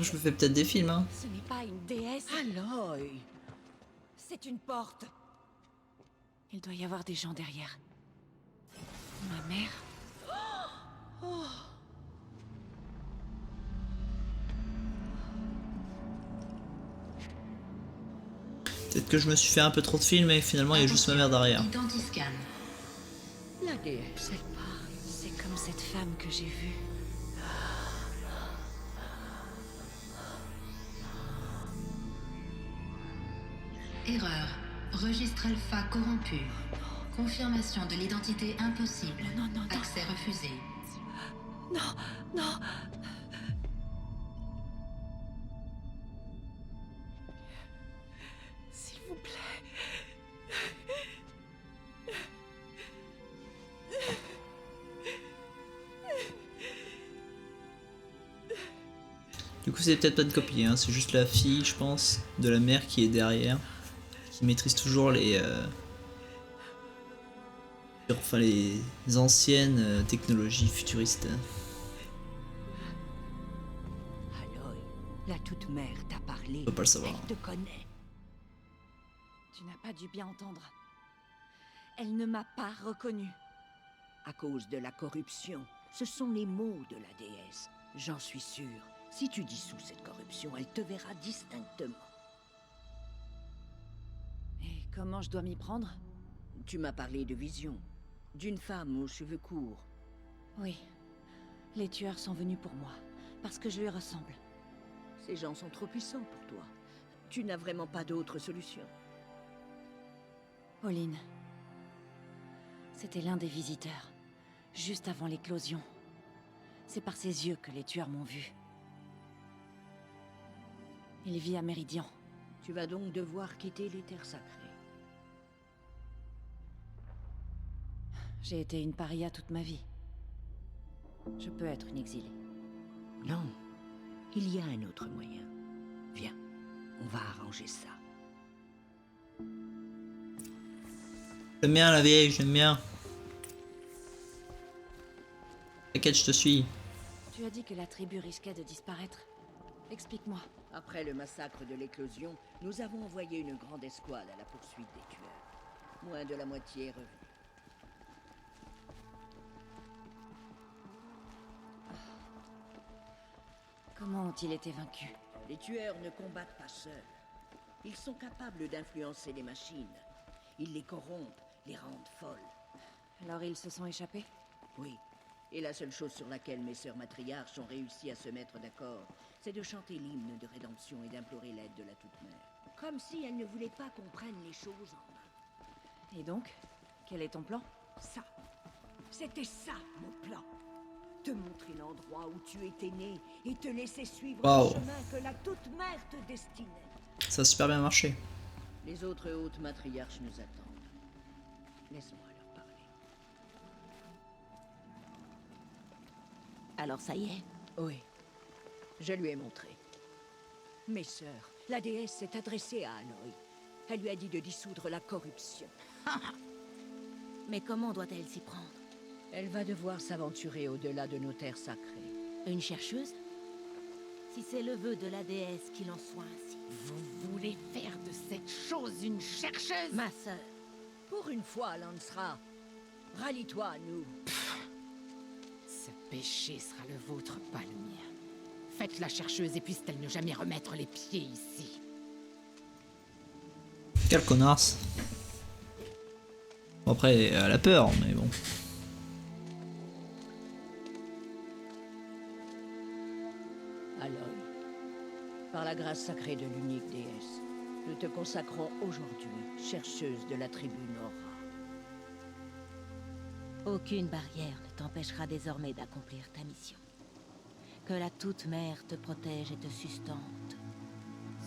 Je me fais peut-être des films, hein. Ce n'est pas une déesse. Aloy! C'est une porte. Il doit y avoir des gens derrière. Ma mère. Oh. Peut-être que je me suis fait un peu trop de films et finalement il y a juste ma mère derrière. Identiscan. La déesse. C'est comme cette femme que j'ai vue. Erreur. Registre alpha corrompu. Confirmation de l'identité impossible. Non, non, non. Accès refusé. Non, non. Du coup c'est peut-être pas une copie, hein, c'est juste la fille je pense de la mère qui est derrière, qui maîtrise toujours les anciennes technologies futuristes. Aloy, la toute-mère t'a parlé. On peut pas le savoir. Elle te connaît. Tu n'as pas dû bien entendre. Elle ne m'a pas reconnue. À cause de la corruption. Ce sont les mots de la déesse. J'en suis sûr. Si tu dissous cette corruption, elle te verra distinctement. Et comment je dois m'y prendre? Tu m'as parlé de vision. D'une femme aux cheveux courts. Oui. Les tueurs sont venus pour moi. Parce que je lui ressemble. Ces gens sont trop puissants pour toi. Tu n'as vraiment pas d'autre solution. Pauline. C'était l'un des visiteurs. Juste avant l'éclosion. C'est par ses yeux que les tueurs m'ont vu. Il vit à Méridian. Tu vas donc devoir quitter les terres sacrées. J'ai été une paria toute ma vie. Je peux être une exilée. Non. Il y a un autre moyen. Viens, on va arranger ça. J'aime bien la vieille, j'aime bien. T'inquiète, je te suis. Tu as dit que la tribu risquait de disparaître. Explique-moi. Après le massacre de l'éclosion, nous avons envoyé une grande escouade à la poursuite des tueurs. Moins de la moitié est revenue. Comment ont-ils été vaincus? Les tueurs ne combattent pas seuls. Ils sont capables d'influencer les machines. Ils les corrompent, les rendent folles. Alors ils se sont échappés? Oui. Et la seule chose sur laquelle mes sœurs matriarches ont réussi à se mettre d'accord, c'est de chanter l'hymne de rédemption et d'implorer l'aide de la Toute-Mère. Comme si elles ne voulaient pas qu'on prenne les choses en main. Et donc, quel est ton plan? Ça. C'était ça, mon plan. Te montrer l'endroit où tu étais né et te laisser suivre le chemin que la Toute-Mère te destinait. Ça a super bien marché. Les autres hautes matriarches nous attendent. Laisse-moi leur parler. Alors ça y est? Oui. Je lui ai montré. Mes sœurs, la déesse s'est adressée à Aloy. Elle lui a dit de dissoudre la corruption. Mais comment doit-elle s'y prendre? Elle va devoir s'aventurer au-delà de nos terres sacrées. Une chercheuse? Si c'est le vœu de la déesse qu'il en soit ainsi. Vous voulez faire de cette chose une chercheuse? Ma sœur, pour une fois, Lancera, rallie-toi à nous. Ce péché sera le vôtre, pas le mien. Faites la chercheuse et puisse-t-elle ne jamais remettre les pieds ici. Quelle connasse. Bon, après, elle a peur, mais bon. Aloy, par la grâce sacrée de l'unique déesse, nous te consacrons aujourd'hui, chercheuse de la tribu Nora. Aucune barrière ne t'empêchera désormais d'accomplir ta mission. Que la Toute-Mère te protège et te sustente.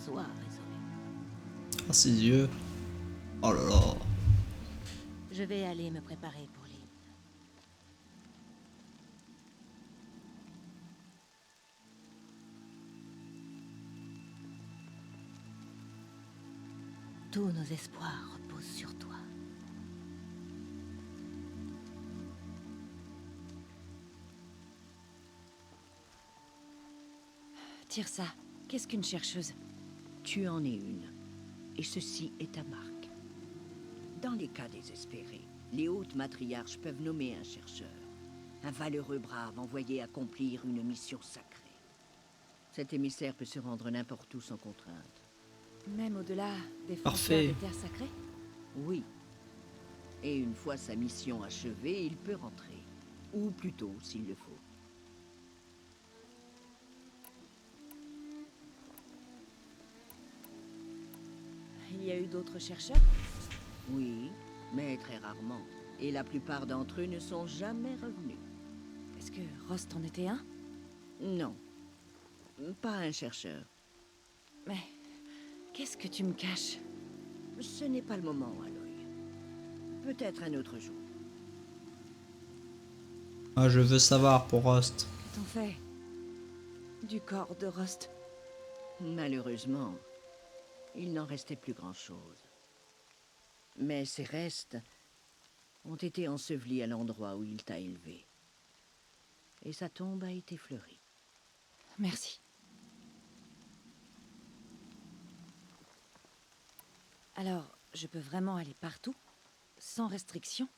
Sois résolu. Ah, ses yeux. Oh là là. Je vais aller me préparer pour l'hymne. Tous nos espoirs reposent sur toi. Tirsa, qu'est-ce qu'une chercheuse? Tu en es une. Et ceci est ta marque. Dans les cas désespérés, les hautes matriarches peuvent nommer un chercheur. Un valeureux brave envoyé accomplir une mission sacrée. Cet émissaire peut se rendre n'importe où sans contrainte. Même au-delà des frontières des terres sacrées? Oui. Et une fois sa mission achevée, il peut rentrer. Ou plutôt, s'il le faut. Il y a eu d'autres chercheurs? Oui, mais très rarement. Et la plupart d'entre eux ne sont jamais revenus. Est-ce que Rost en était un? Non. Pas un chercheur. Mais qu'est-ce que tu me caches? Ce n'est pas le moment, Aloy. Peut-être un autre jour. Ah, je veux savoir pour Rost. Qu'a-t-on fait du corps de Rost? Malheureusement, il n'en restait plus grand-chose. Mais ses restes ont été ensevelis à l'endroit où il t'a élevé. Et sa tombe a été fleurie. Merci. Alors, je peux vraiment aller partout, sans restriction?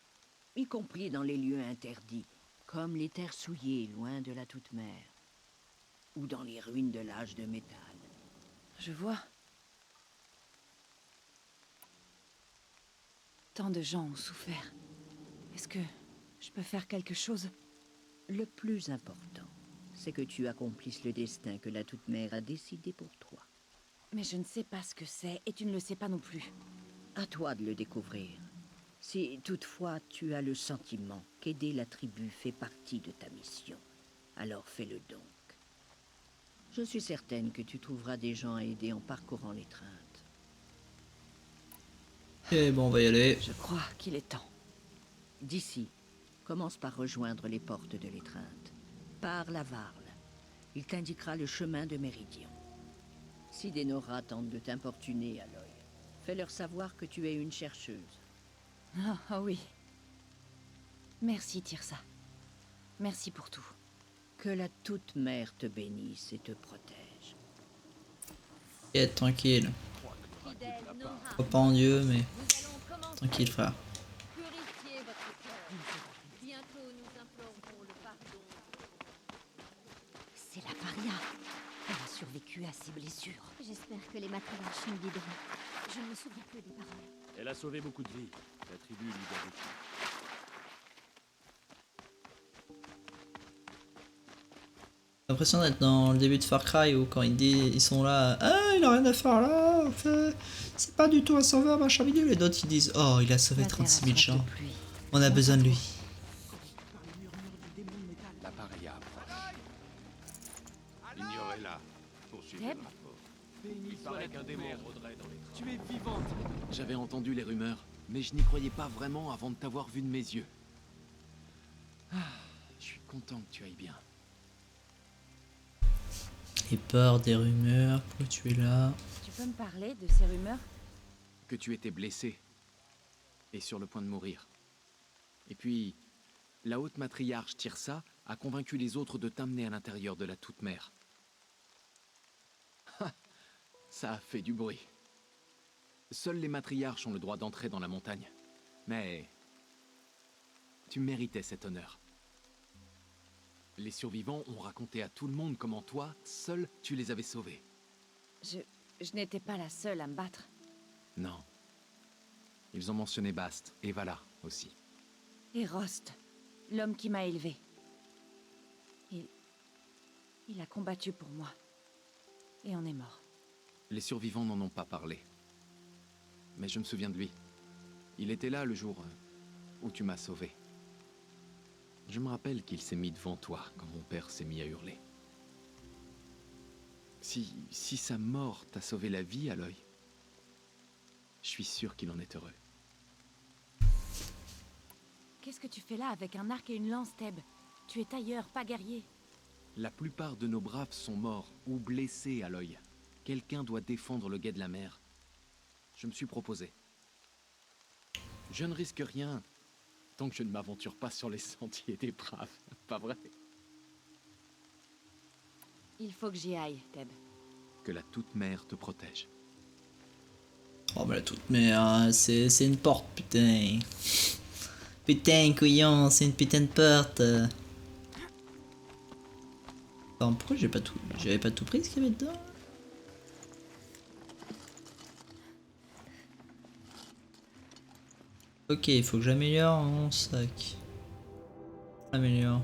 Y compris dans les lieux interdits, comme les terres souillées loin de la Toute-Mère, ou dans les ruines de l'âge de métal. Je vois. Tant de gens ont souffert. Est-ce que je peux faire quelque chose? Le plus important, c'est que tu accomplisses le destin que la Toute-Mère a décidé pour toi. Mais je ne sais pas ce que c'est, et tu ne le sais pas non plus. À toi de le découvrir. Si toutefois tu as le sentiment qu'aider la tribu fait partie de ta mission, alors fais-le donc. Je suis certaine que tu trouveras des gens à aider en parcourant l'étreinte. Ok, bon, on va y aller. Je crois qu'il est temps. D'ici, commence par rejoindre les portes de l'étreinte. Par la Varle. Il t'indiquera le chemin de Méridion. Si des Nora tentent de t'importuner, Aloy, fais-leur savoir que tu es une chercheuse. Ah oui. Merci, Tirsa. Merci pour tout. Que la Toute-Mère te bénisse et te protège. Ok, tranquille. Pas en Dieu, mais tranquille, frère. Purifiez votre cœur. Bientôt nous implorerons le pardon. C'est la paria. Elle a survécu à ses blessures. J'espère que les matriarches nous guideront. Je ne me souviens plus des paroles. Elle a sauvé beaucoup de vies. La tribu lui doit beaucoup. J'ai l'impression d'être dans le début de Far Cry où quand ils sont là, ah il a rien à faire là, en fait, c'est pas du tout un sauveur machin bidule, et d'autres ils disent oh il a sauvé 36 000 gens, on a besoin de lui. La paria approche. Ignorez-la. Poursuivez le rapport. Il paraît qu'un démon rôderait dans les trains. Tu es vivante. J'avais entendu les rumeurs, mais je n'y croyais pas vraiment avant de t'avoir vu de mes yeux. Ah, je suis content que tu ailles bien. Les peurs, des rumeurs, pourquoi tu es là? Tu peux me parler de ces rumeurs? Que tu étais blessé. Et sur le point de mourir. Et puis, la haute matriarche Tirsa a convaincu les autres de t'amener à l'intérieur de la Toute-Mère. Ça a fait du bruit. Seuls les matriarches ont le droit d'entrer dans la montagne. Mais tu méritais cet honneur. Les survivants ont raconté à tout le monde comment toi, seul, tu les avais sauvés. Je n'étais pas la seule à me battre. Non. Ils ont mentionné Bast et Vala aussi. Et Rost, l'homme qui m'a élevé. Il a combattu pour moi. Et en est mort. Les survivants n'en ont pas parlé. Mais je me souviens de lui. Il était là le jour où tu m'as sauvé. Je me rappelle qu'il s'est mis devant toi quand mon père s'est mis à hurler. Si sa mort t'a sauvé la vie, Aloy, je suis sûr qu'il en est heureux. Qu'est-ce que tu fais là avec un arc et une lance, Theb? Tu es tailleur, pas guerrier. La plupart de nos braves sont morts ou blessés, Aloy. Quelqu'un doit défendre le guet de la mer. Je me suis proposé. Je ne risque rien tant que je ne m'aventure pas sur les sentiers des braves, pas vrai? Il faut que j'y aille, Theb. Que la Toute-Mère te protège. Oh bah la Toute-Mère, c'est une porte, putain. Putain, couillon, c'est une putain de porte. Attends, pourquoi j'avais pas tout pris ce qu'il y avait dedans? Ok, il faut que j'améliore mon sac. Améliore.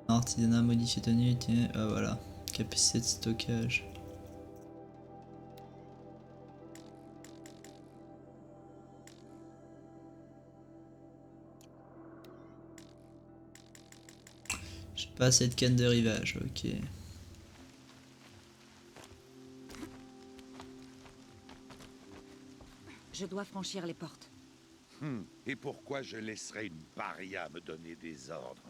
Artisanat modifié tenue, ah voilà. Capacité de stockage. J'ai pas assez de canne de rivage, ok. Je dois franchir les portes. Et pourquoi je laisserais une paria me donner des ordres?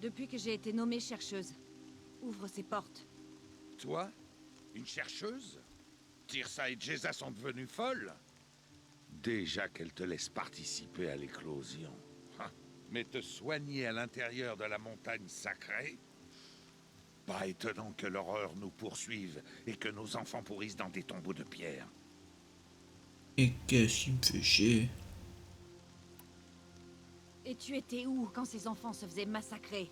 Depuis que j'ai été nommée chercheuse, ouvre ces portes. Toi? Une chercheuse? Tirsa et Jeza sont devenues folles? Déjà qu'elles te laissent participer à l'éclosion. Mais te soigner à l'intérieur de la montagne sacrée? Pas étonnant que l'horreur nous poursuive et que nos enfants pourrissent dans des tombeaux de pierre. Et qu'est-ce qui me fait chier? Et tu étais où quand ces enfants se faisaient massacrer?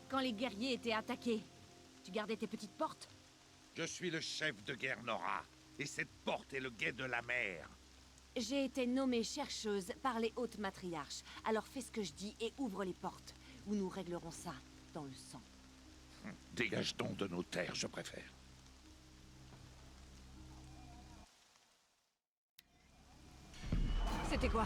Quand les guerriers étaient attaqués? Tu gardais tes petites portes? Je suis le chef de guerre Nora, et cette porte est le guet de la mer. J'ai été nommée chercheuse par les hautes matriarches. Alors fais ce que je dis et ouvre les portes, ou nous réglerons ça dans le sang. Dégage donc de nos terres, je préfère. C'était quoi?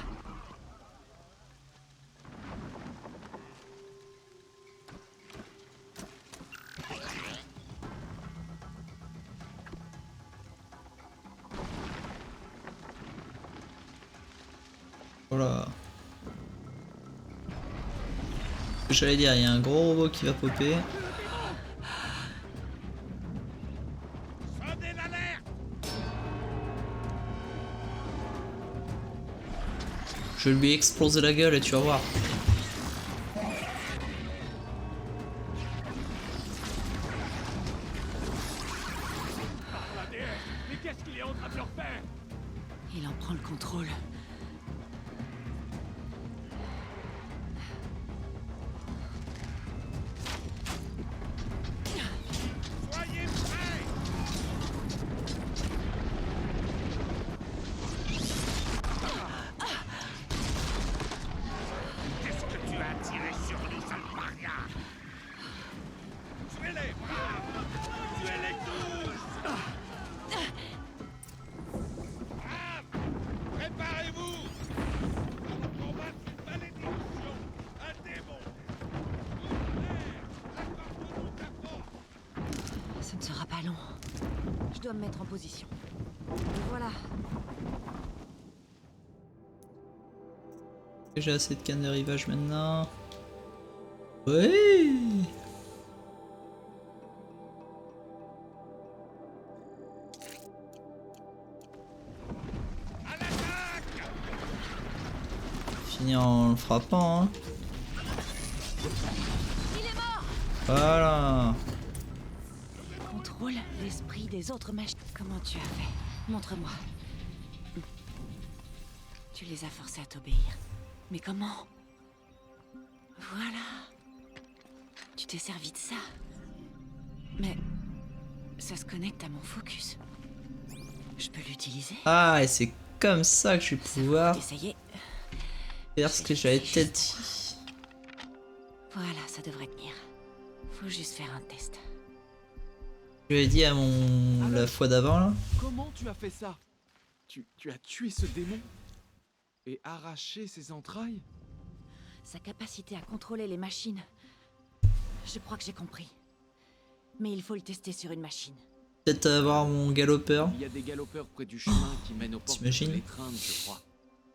Voilà. J'allais dire, il y a un gros robot qui va popper. Je vais lui exploser la gueule et tu vas voir. Mais qu'est-ce qu'il est en train de leur faire? Il en prend le contrôle. Soyez prêts! Qu'est-ce que tu as tiré sur nous, sale paria? Tuez-les! Tuez-les tous! Préparez-vous! Pour combattre une malédiction, un démon! Ce ne sera pas long. Je dois me mettre en position. Et voilà. J'ai assez de cannes de rivage maintenant. Oui. Finir en le frappant. Hein. Il est mort. Voilà. Contrôle l'esprit des autres machines. Comment tu as fait? Montre-moi. Tu les as forcés à t'obéir. Mais comment? Voilà. Tu t'es servi de ça. Mais ça se connecte à mon focus. Je peux l'utiliser? Ah, et c'est comme ça que je vais pouvoir Essayer. faire ce que j'avais peut-être dit. Voilà, ça devrait tenir. Faut juste faire un test. Je l'ai dit à la fois d'avant là. Comment tu as fait ça? Tu as tué ce démon? Et arraché ses entrailles? Sa capacité à contrôler les machines. Je crois que j'ai compris. Mais il faut le tester sur une machine. Peut-être avoir mon galopeur. Il y a des galopeurs près du chemin qui mènent aux portes de T'imagines? l'étreinte, je crois.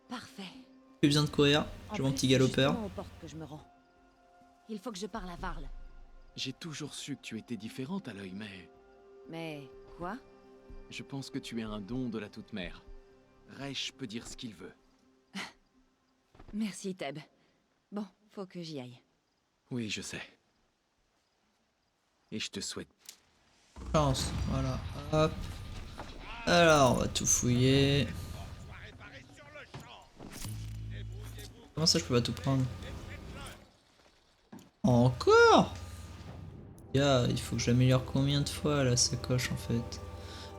Parfait. Plus besoin de courir. J'ai mon petit galopeur. C'est justement aux portes que je me rends. Il faut que je parle à Varl. J'ai toujours su que tu étais différente à l'œil, mais... Mais quoi? Je pense que tu es un don de la Toute-Mère. Reich peut dire ce qu'il veut. Merci, Teb. Bon, faut que j'y aille. Oui, je sais. Et je te souhaite... Chance, voilà. Hop. Alors, on va tout fouiller. Comment ça, je peux pas tout prendre? Encore? Il faut que j'améliore combien de fois la sacoche en fait?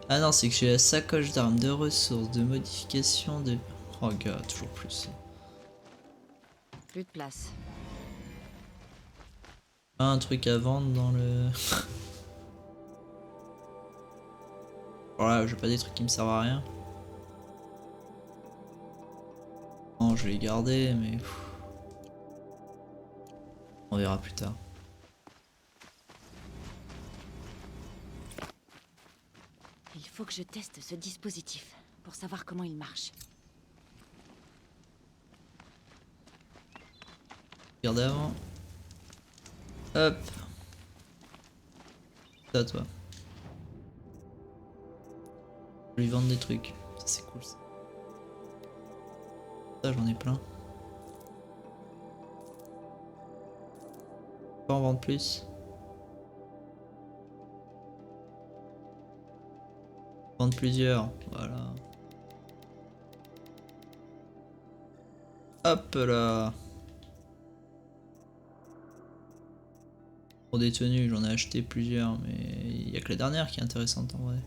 Ah non, c'est que j'ai la sacoche d'armes, de ressources, de modification, de... Oh gars, toujours plus. Plus de place. Pas un truc à vendre dans le... Voilà, j'ai pas des trucs qui me servent à rien. Non, je vais les garder, mais... On verra plus tard. Il faut que je teste ce dispositif. pour savoir comment il marche. Regardez avant. Hop. C'est à toi. Je vais lui vendre des trucs. Ça c'est cool ça. Ça j'en ai plein. Je peux en vendre plus. Vendre plusieurs. Voilà. Hop là. Pour des tenues, j'en ai acheté plusieurs, mais il n'y a que la dernière qui est intéressante en vrai.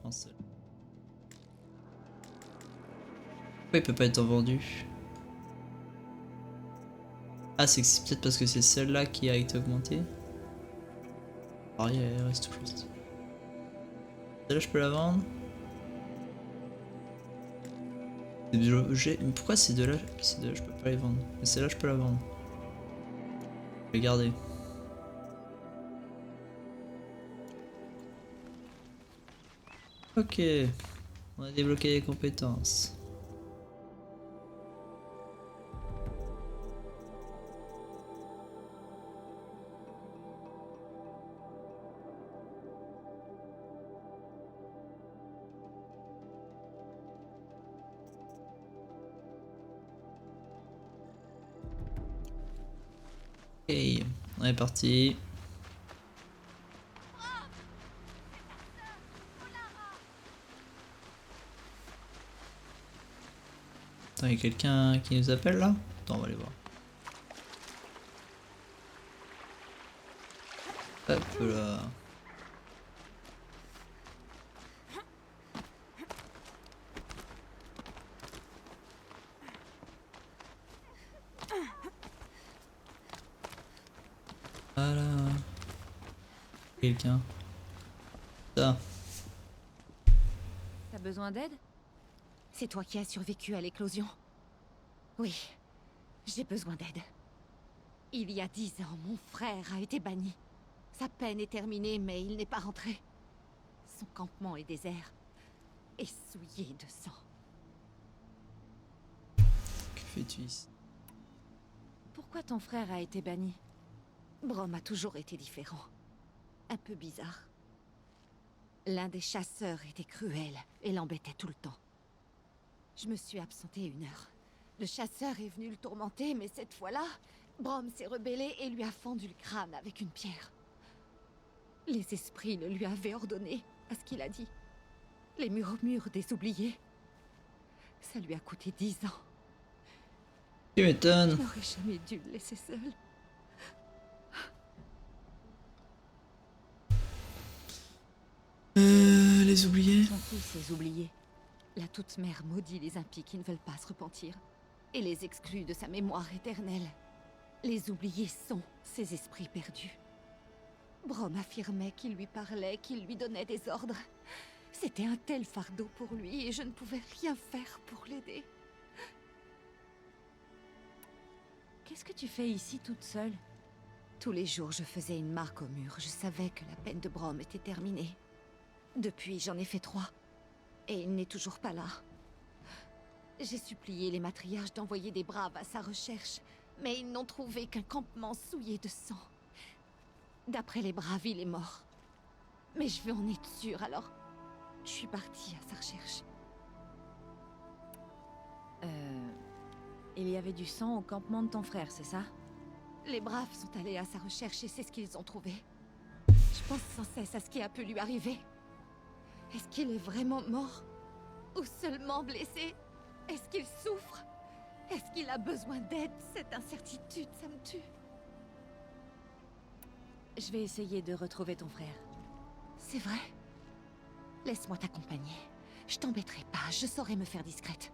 Non, celle. Pourquoi il peut pas être vendu? Ah, c'est peut-être parce que c'est celle-là qui a été augmentée. Pareil, elle reste tout juste. Celle-là, je peux la vendre. Pourquoi ces deux-là, je peux pas les vendre? Mais celle-là, je peux la vendre. Je vais garder. Ok, on a débloqué les compétences. Ok, on est parti. Attends, il y a quelqu'un qui nous appelle là? Attends, on va aller voir. Hop là. Voilà. Quelqu'un. Ça. T'as besoin d'aide? C'est toi qui as survécu à l'éclosion? Oui, j'ai besoin d'aide. Il y a 10 ans, mon frère a été banni. Sa peine est terminée, mais il n'est pas rentré. Son campement est désert et souillé de sang. Que fais-tu ici? Pourquoi ton frère a été banni? Brom a toujours été différent. Un peu bizarre. L'un des chasseurs était cruel et l'embêtait tout le temps. Je me suis absentée 1 heure. Le chasseur est venu le tourmenter, mais cette fois-là, Brom s'est rebellé et lui a fendu le crâne avec une pierre. Les esprits le lui avaient ordonné, à ce qu'il a dit. Les murmures des oubliés. Ça lui a coûté 10 ans. Tu m'étonnes. Je n'aurais jamais dû le laisser seul. Les oubliés. Sont tous ces oubliés. La toute-mère maudit les impies qui ne veulent pas se repentir. Et les exclut de sa mémoire éternelle. Les oubliés sont ces esprits perdus. Brom affirmait qu'il lui parlait, qu'il lui donnait des ordres. C'était un tel fardeau pour lui et je ne pouvais rien faire pour l'aider. Qu'est-ce que tu fais ici toute seule? Tous les jours, je faisais une marque au mur. Je savais que la peine de Brom était terminée. Depuis, j'en ai fait 3. Et il n'est toujours pas là. J'ai supplié les matriarches d'envoyer des braves à sa recherche, mais ils n'ont trouvé qu'un campement souillé de sang. D'après les braves, il est mort. Mais je veux en être sûre, alors je suis partie à sa recherche. Il y avait du sang au campement de ton frère, c'est ça? Les braves sont allés à sa recherche et c'est ce qu'ils ont trouvé. Je pense sans cesse à ce qui a pu lui arriver. Est-ce qu'il est vraiment mort? Ou seulement blessé? Est-ce qu'il souffre? Est-ce qu'il a besoin d'aide? Cette incertitude, ça me tue. Je vais essayer de retrouver ton frère. C'est vrai? Laisse-moi t'accompagner. Je t'embêterai pas, je saurai me faire discrète.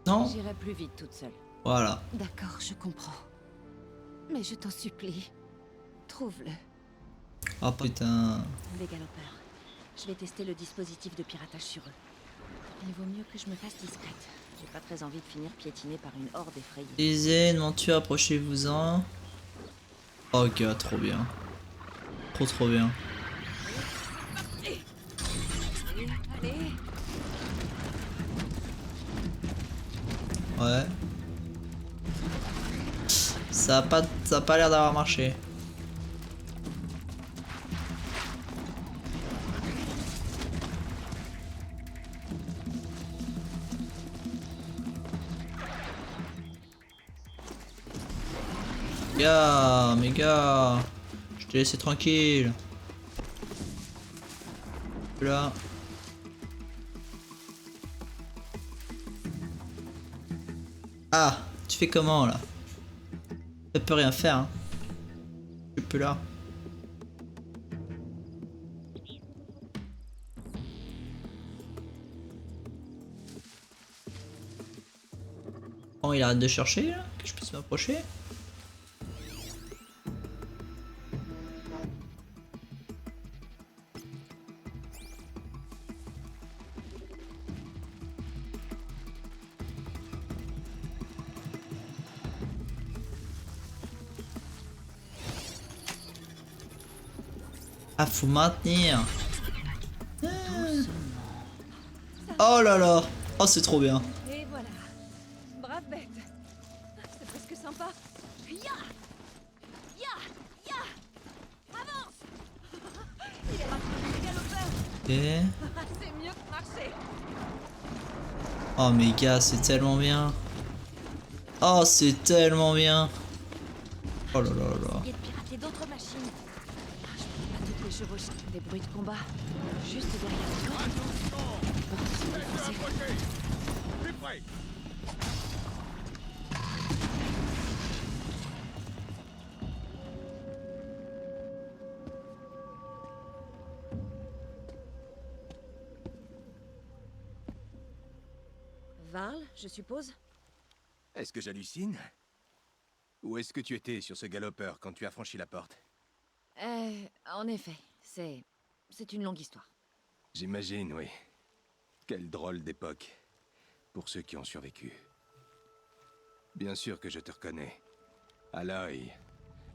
Non. J'irai plus vite toute seule. Voilà. D'accord, je comprends. Mais je t'en supplie, trouve-le. Ah putain. Les galopeurs. Je vais tester le dispositif de piratage sur eux. Il vaut mieux que je me fasse discrète. J'ai pas très envie de finir piétinée par une horde effrayée. Utilisez une monture, approchez-vous-en. Ok, trop bien. Trop bien. Allez. Ouais. Ça a pas l'air d'avoir marché. Gars, mes gars, je t'ai laissé tranquille. Là. Ah, tu fais comment là? Ça peut rien faire. Hein. Je suis plus là. Oh, il arrête de chercher là, que je puisse m'approcher. Ah, faut maintenir. Oh là là. Oh, c'est trop bien. Et voilà. Brave bête. C'est presque sympa. Ya! Ya! Ya! Avance! Il est rattrapé le galopeur. Ok. C'est mieux que marcher. Oh, mes gars, c'est tellement bien. Oh, c'est tellement bien. Oh là là là. Et de pirater d'autres machines. Je peux pas toutes les chevaucher. Des bruits de combat. Juste derrière toi. Varl, je suppose? Est-ce que j'hallucine? Où est-ce que tu étais sur ce galopeur quand tu as franchi la porte? En effet, c'est une longue histoire. J'imagine, oui. Quelle drôle d'époque. Pour ceux qui ont survécu. Bien sûr que je te reconnais. Aloy,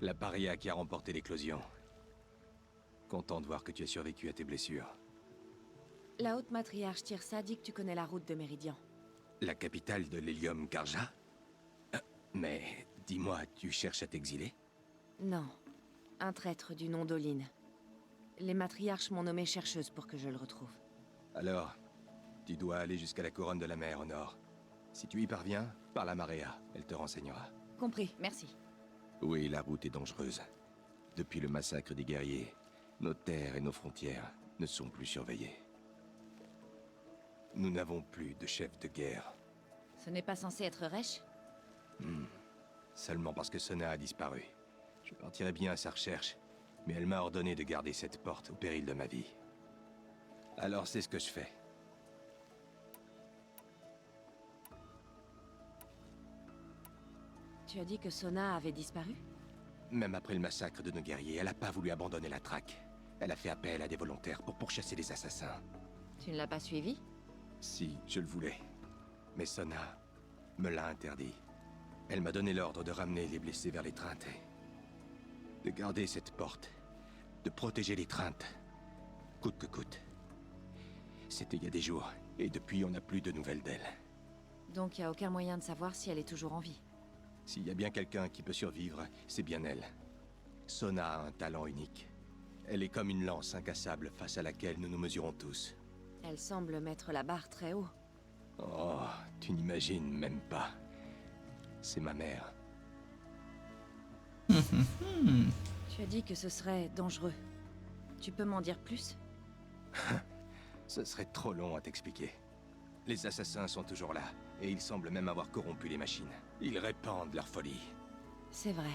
la paria qui a remporté l'éclosion. Content de voir que tu as survécu à tes blessures. La haute matriarche Tirsa dit que tu connais la route de Méridian. La capitale de l'Hélium Karja? Mais dis-moi, tu cherches à t'exiler? Non. Un traître du nom d'Oline. Les matriarches m'ont nommée chercheuse pour que je le retrouve. Alors, tu dois aller jusqu'à la couronne de la mer au nord. Si tu y parviens, parle à Maréa, elle te renseignera. Compris, merci. Oui, la route est dangereuse. Depuis le massacre des guerriers, nos terres et nos frontières ne sont plus surveillées. Nous n'avons plus de chef de guerre. Ce n'est pas censé être Resh? Seulement parce que Sona a disparu. Je partirai bien à sa recherche, mais elle m'a ordonné de garder cette porte au péril de ma vie. Alors c'est ce que je fais. Tu as dit que Sona avait disparu? Même après le massacre de nos guerriers, elle n'a pas voulu abandonner la traque. Elle a fait appel à des volontaires pour pourchasser les assassins. Tu ne l'as pas suivi? Si, je le voulais. Mais Sona me l'a interdit. Elle m'a donné l'ordre de ramener les blessés vers l'étreinte. De garder cette porte. De protéger l'étreinte. Coûte que coûte. C'était il y a des jours, et depuis on n'a plus de nouvelles d'elle. Donc il n'y a aucun moyen de savoir si elle est toujours en vie. S'il y a bien quelqu'un qui peut survivre, c'est bien elle. Sona a un talent unique. Elle est comme une lance incassable face à laquelle nous nous mesurons tous. Elle semble mettre la barre très haut. Oh, tu n'imagines même pas. C'est ma mère. Tu as dit que ce serait dangereux. Tu peux m'en dire plus? Ce serait trop long à t'expliquer. Les assassins sont toujours là, et ils semblent même avoir corrompu les machines. Ils répandent leur folie. C'est vrai.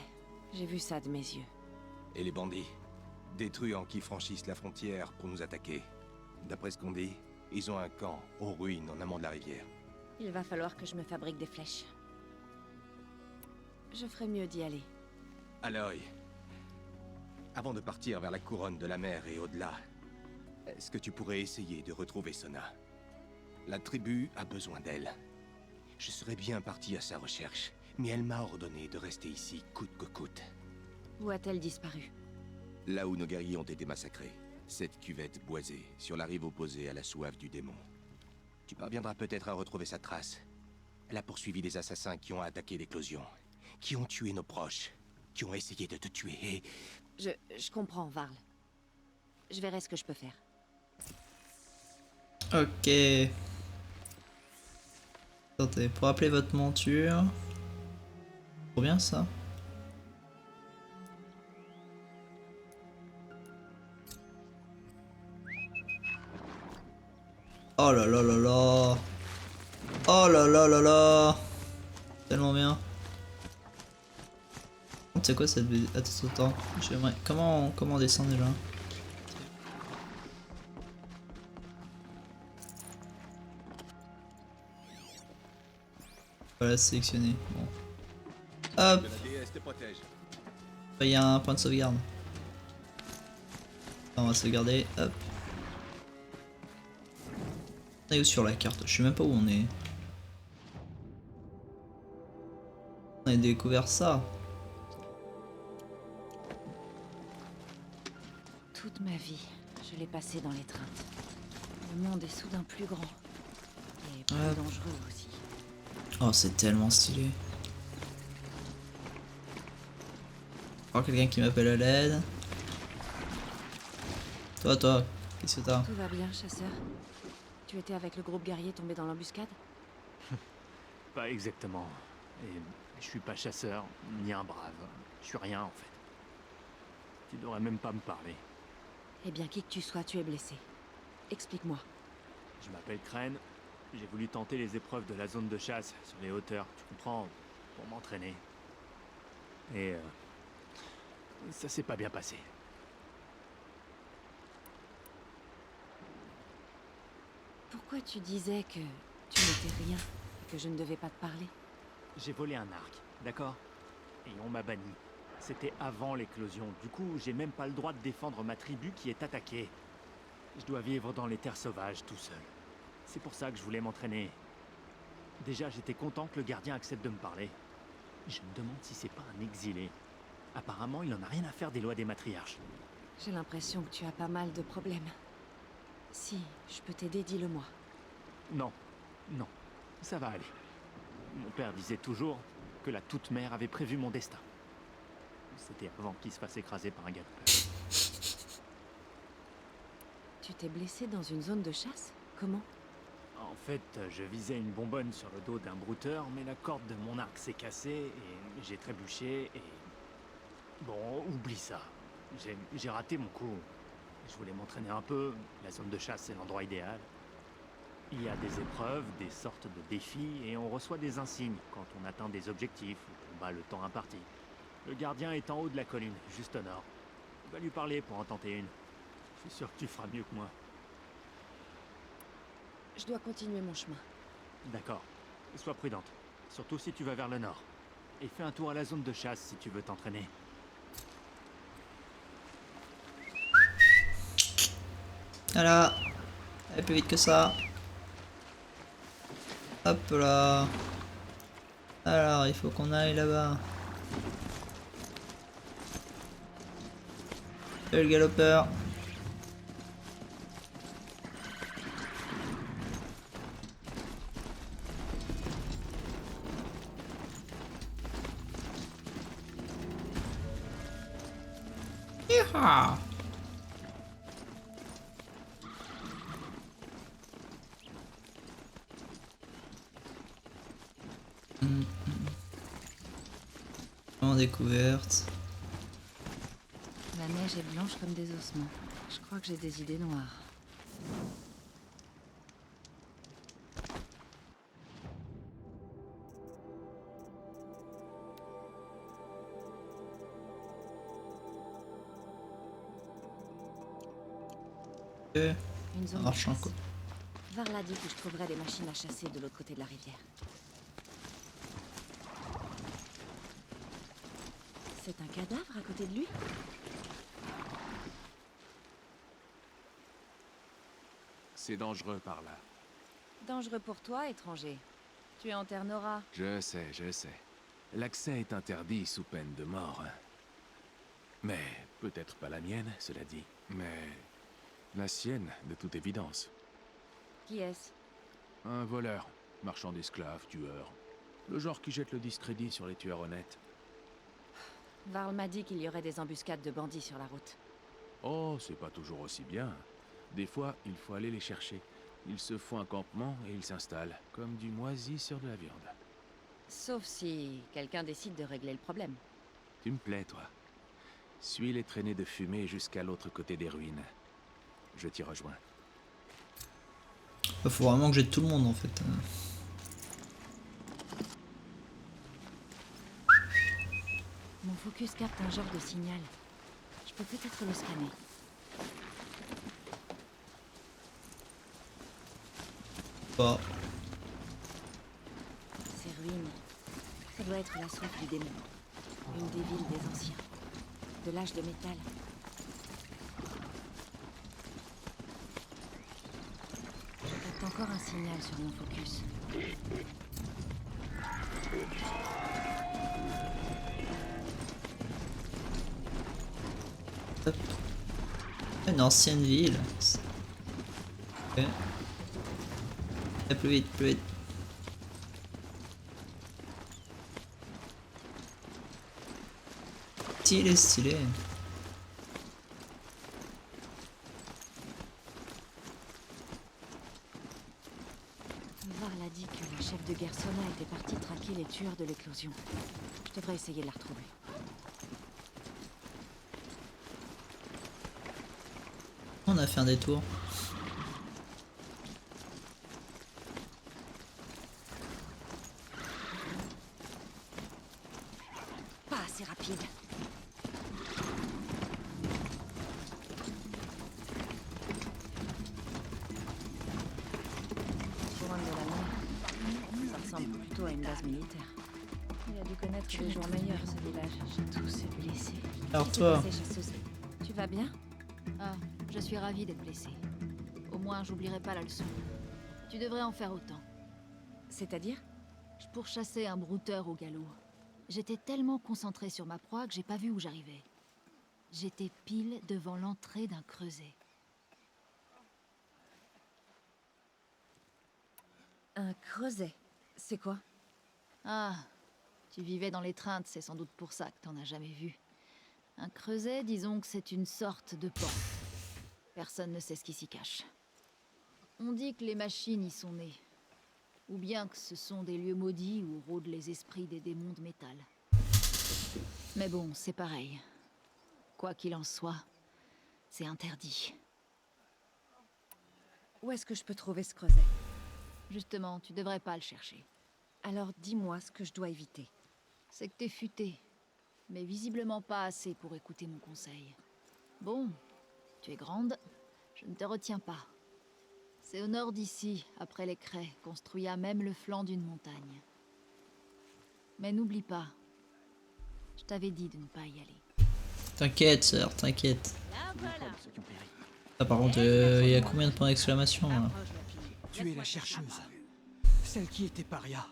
J'ai vu ça de mes yeux. Et les bandits? Des truands qui franchissent la frontière pour nous attaquer. D'après ce qu'on dit, ils ont un camp aux ruines en amont de la rivière. Il va falloir que je me fabrique des flèches. Je ferais mieux d'y aller. Aloy, avant de partir vers la couronne de la mer et au-delà, est-ce que tu pourrais essayer de retrouver Sona? La tribu a besoin d'elle. Je serais bien parti à sa recherche, mais elle m'a ordonné de rester ici coûte que coûte. Où a-t-elle disparu? Là où nos guerriers ont été massacrés. Cette cuvette boisée, sur la rive opposée à la soif du démon. Tu parviendras peut-être à retrouver sa trace. Elle a poursuivi des assassins qui ont attaqué l'éclosion, qui ont tué nos proches, qui ont essayé de te tuer et... Je comprends, Varl. Je verrai ce que je peux faire. Ok. Attendez, pour appeler votre monture. Trop bien ça. Oh là là là là. Oh là là là là. Tellement bien. C'est quoi cette vidéo? Attends, j'aimerais... Comment on descend déjà? Voilà, sélectionner. Bon. Hop. Il y a un point de sauvegarde. On va sauvegarder. Hop. On est où sur la carte? Je sais même pas où on est. On a découvert ça. Toute ma vie, je l'ai passée dans l'étreinte. Le monde est soudain plus grand. Et plus dangereux aussi. Oh, c'est tellement stylé. Oh, quelqu'un qui m'appelle à l'aide. Toi, qu'est-ce que t'as? Tout va bien, chasseur? Tu étais avec le groupe guerrier tombé dans l'embuscade? Pas exactement. Et je suis pas chasseur, ni un brave. Je suis rien en fait. Tu devrais même pas me parler. Eh bien, qui que tu sois, tu es blessé. Explique-moi. Je m'appelle Crane. J'ai voulu tenter les épreuves de la zone de chasse sur les hauteurs, tu comprends, pour m'entraîner. Et ça s'est pas bien passé. Pourquoi tu disais que tu n'étais rien et que je ne devais pas te parler? J'ai volé un arc, d'accord? Et on m'a banni. C'était avant l'éclosion. Du coup, j'ai même pas le droit de défendre ma tribu qui est attaquée. Je dois vivre dans les terres sauvages tout seul. C'est pour ça que je voulais m'entraîner. Déjà, j'étais content que le gardien accepte de me parler. Je me demande si c'est pas un exilé. Apparemment, il en a rien à faire des lois des matriarches. J'ai l'impression que tu as pas mal de problèmes. Si je peux t'aider, dis-le-moi. Non, non, ça va aller. Mon père disait toujours que la toute-mère avait prévu mon destin. C'était avant qu'il se fasse écraser par un gars de peur. Tu t'es blessé dans une zone de chasse? Comment? En fait, je visais une bonbonne sur le dos d'un brouteur, mais la corde de mon arc s'est cassée et j'ai trébuché et... Bon, oublie ça. J'ai raté mon coup. Je voulais m'entraîner un peu. La zone de chasse, c'est l'endroit idéal. Il y a des épreuves, des sortes de défis, et on reçoit des insignes quand on atteint des objectifs ou qu'on bat le temps imparti. Le gardien est en haut de la colline, juste au nord. Tu vas lui parler pour en tenter une. Je suis sûr que tu feras mieux que moi. Je dois continuer mon chemin. D'accord. Sois prudente. Surtout si tu vas vers le nord. Et fais un tour à la zone de chasse si tu veux t'entraîner. Voilà. Allez, plus vite que ça. Hop là. Alors, il faut qu'on aille là-bas. Le galopeur. Yeehaw. En découverte. La neige est blanche comme des ossements. Je crois que j'ai des idées noires. Une zone de Marchand, chasse. quoi. Varl a dit que je trouverais des machines à chasser de l'autre côté de la rivière. C'est un cadavre à côté de lui? C'est dangereux par là. Dangereux pour toi, étranger. Tu es en Terre Nora. Je sais, je sais. L'accès est interdit sous peine de mort. Mais peut-être pas la mienne, cela dit. Mais la sienne, de toute évidence. Qui est-ce? Un voleur. Marchand d'esclaves, tueur. Le genre qui jette le discrédit sur les tueurs honnêtes. Varl m'a dit qu'il y aurait des embuscades de bandits sur la route. Oh, c'est pas toujours aussi bien. Des fois, il faut aller les chercher. Ils se font un campement et ils s'installent, comme du moisi sur de la viande. Sauf si quelqu'un décide de régler le problème. Tu me plais, toi. Suis les traînées de fumée jusqu'à l'autre côté des ruines. Je t'y rejoins. Faut vraiment que j'aide tout le monde en fait. Mon focus capte un genre de signal. Je peux peut-être le scanner. Pas. Ces ruines, ça doit être la soif du démon. Une des villes des anciens. De l'âge de métal. Je capte encore un signal sur mon focus. Hop. Une ancienne ville. Ok. Et plus vite, plus vite. Stylé, stylé. Varl a dit que la chef de guerre Sona était partie traquer les tueurs de l'éclosion. Je devrais essayer de la retrouver. On a fait un détour. Pas assez rapide. Loin de la mer, ça ressemble plutôt à une base militaire. Il a dû connaître des jours meilleurs, ce village. J'ai tous ces blessés. Alors toi, Tu vas bien? Ah, je suis ravie d'être blessée. Au moins, j'oublierai pas la leçon. Tu devrais en faire autant. C'est-à-dire? Je pourchassais un brouteur au galop. J'étais tellement concentrée sur ma proie que j'ai pas vu où j'arrivais. J'étais pile devant l'entrée d'un creuset. Un creuset? C'est quoi? Ah, tu vivais dans l'étreinte, c'est sans doute pour ça que t'en as jamais vu. Un creuset, disons que c'est une sorte de porte. Personne ne sait ce qui s'y cache. On dit que les machines y sont nées. Ou bien que ce sont des lieux maudits où rôdent les esprits des démons de métal. Mais bon, c'est pareil. Quoi qu'il en soit, c'est interdit. Où est-ce que je peux trouver ce creuset? Justement, tu devrais pas le chercher. Alors dis-moi ce que je dois éviter. C'est que t'es futé, mais visiblement pas assez pour écouter mon conseil. Bon, tu es grande, je ne te retiens pas. C'est au nord d'ici, après les craies, construit à même le flanc d'une montagne. Mais n'oublie pas, je t'avais dit de ne pas y aller. t'inquiète sœur, t'inquiète. Ceux qui ont péri. Ah, par contre, il y a combien de points d'exclamation là? Tu es la chercheuse. Celle qui était paria.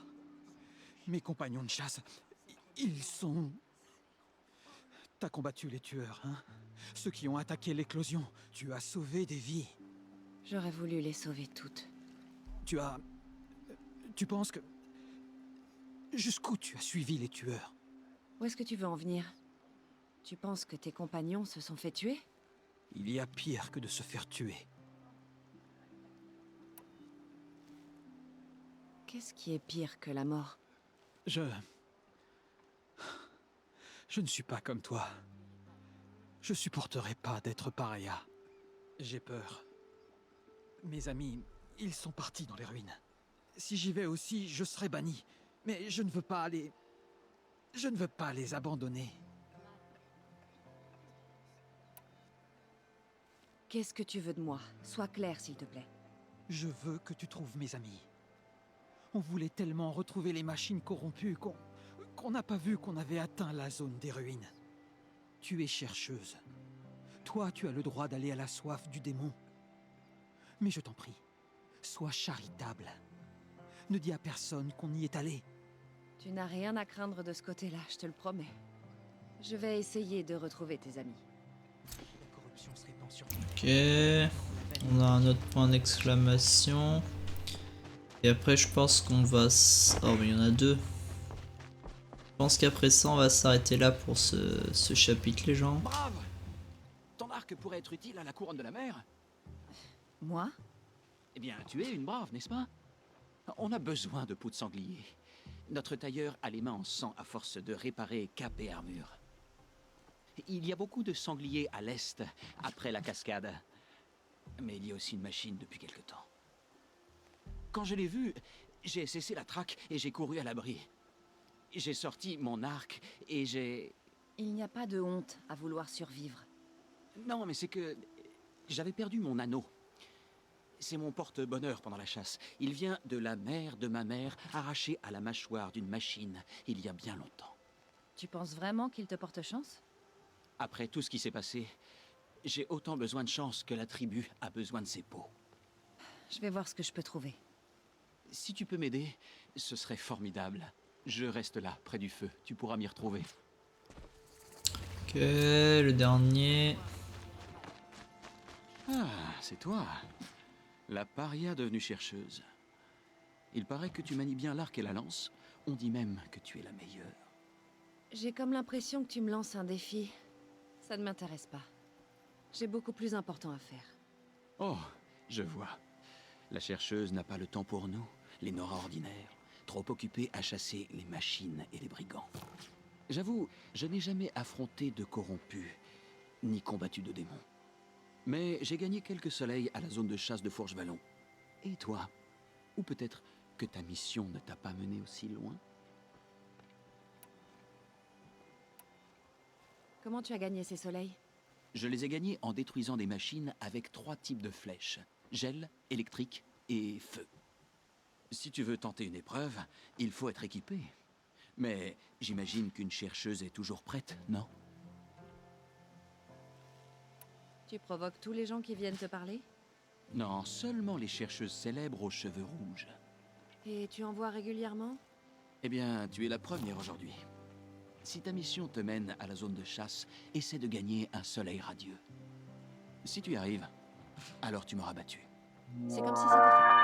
Mes compagnons de chasse, ils sont... T'as combattu les tueurs, hein? Ceux qui ont attaqué l'éclosion. Tu as sauvé des vies. J'aurais voulu les sauver toutes. Tu penses que... Jusqu'où tu as suivi les tueurs? Où est-ce que tu veux en venir? Tu penses que tes compagnons se sont fait tuer? Il y a pire que de se faire tuer. Qu'est-ce qui est pire que la mort? Je ne suis pas comme toi. Je supporterai pas d'être paria. J'ai peur. Mes amis, ils sont partis dans les ruines. Si j'y vais aussi, je serai banni. Mais je ne veux pas les... Je ne veux pas les abandonner. Qu'est-ce que tu veux de moi? Sois clair, s'il te plaît. Je veux que tu trouves mes amis. On voulait tellement retrouver les machines corrompues qu'on n'a pas vu qu'on avait atteint la zone des ruines. Tu es chercheuse. Toi, tu as le droit d'aller à la soif du démon. Mais je t'en prie, sois charitable. Ne dis à personne qu'on y est allé. Tu n'as rien à craindre de ce côté-là, je te le promets. Je vais essayer de retrouver tes amis. La corruption se répand sur... Ok. On a un autre point d'exclamation. Et après, je pense qu'on va... Oh, mais il y en a deux. Je pense qu'après ça, on va s'arrêter là pour ce chapitre, les gens. Brave! Ton arc pourrait être utile à la couronne de la mer. Moi? Eh bien, tu es une brave, n'est-ce pas? On a besoin de peau de sanglier. Notre tailleur a les mains en sang à force de réparer cap et armure. Il y a beaucoup de sangliers à l'est, après la cascade. Mais il y a aussi une machine depuis quelque temps. Quand je l'ai vue, j'ai cessé la traque et j'ai couru à l'abri. J'ai sorti mon arc et j'ai... Il n'y a pas de honte à vouloir survivre. Non, mais c'est que... j'avais perdu mon anneau. C'est mon porte-bonheur pendant la chasse. Il vient de la mère de ma mère, arraché à la mâchoire d'une machine, il y a bien longtemps. Tu penses vraiment qu'il te porte chance? Après tout ce qui s'est passé, j'ai autant besoin de chance que la tribu a besoin de ses peaux. Je vais voir ce que je peux trouver. Si tu peux m'aider, ce serait formidable. Je reste là, près du feu. Tu pourras m'y retrouver. Ok, le dernier. Ah, c'est toi. La paria devenue chercheuse. Il paraît que tu manies bien l'arc et la lance. On dit même que tu es la meilleure. J'ai comme l'impression que tu me lances un défi. Ça ne m'intéresse pas. J'ai beaucoup plus important à faire. Oh, je vois. La chercheuse n'a pas le temps pour nous, les Nora ordinaires, trop occupés à chasser les machines et les brigands. J'avoue, je n'ai jamais affronté de corrompus, ni combattu de démons. Mais j'ai gagné quelques soleils à la zone de chasse de Fourche-Vallon. Et toi? Ou peut-être que ta mission ne t'a pas mené aussi loin? Comment tu as gagné ces soleils? Je les ai gagnés en détruisant des machines avec 3 types de flèches. Gel, électrique et feu. Si tu veux tenter une épreuve, il faut être équipé. Mais j'imagine qu'une chercheuse est toujours prête, non? Tu provoques tous les gens qui viennent te parler? Non, seulement les chercheuses célèbres aux cheveux rouges. Et tu en vois régulièrement? Eh bien, tu es la première aujourd'hui. Si ta mission te mène à la zone de chasse, essaie de gagner un soleil radieux. Si tu y arrives, alors tu m'auras battu. C'est comme si c'était fait.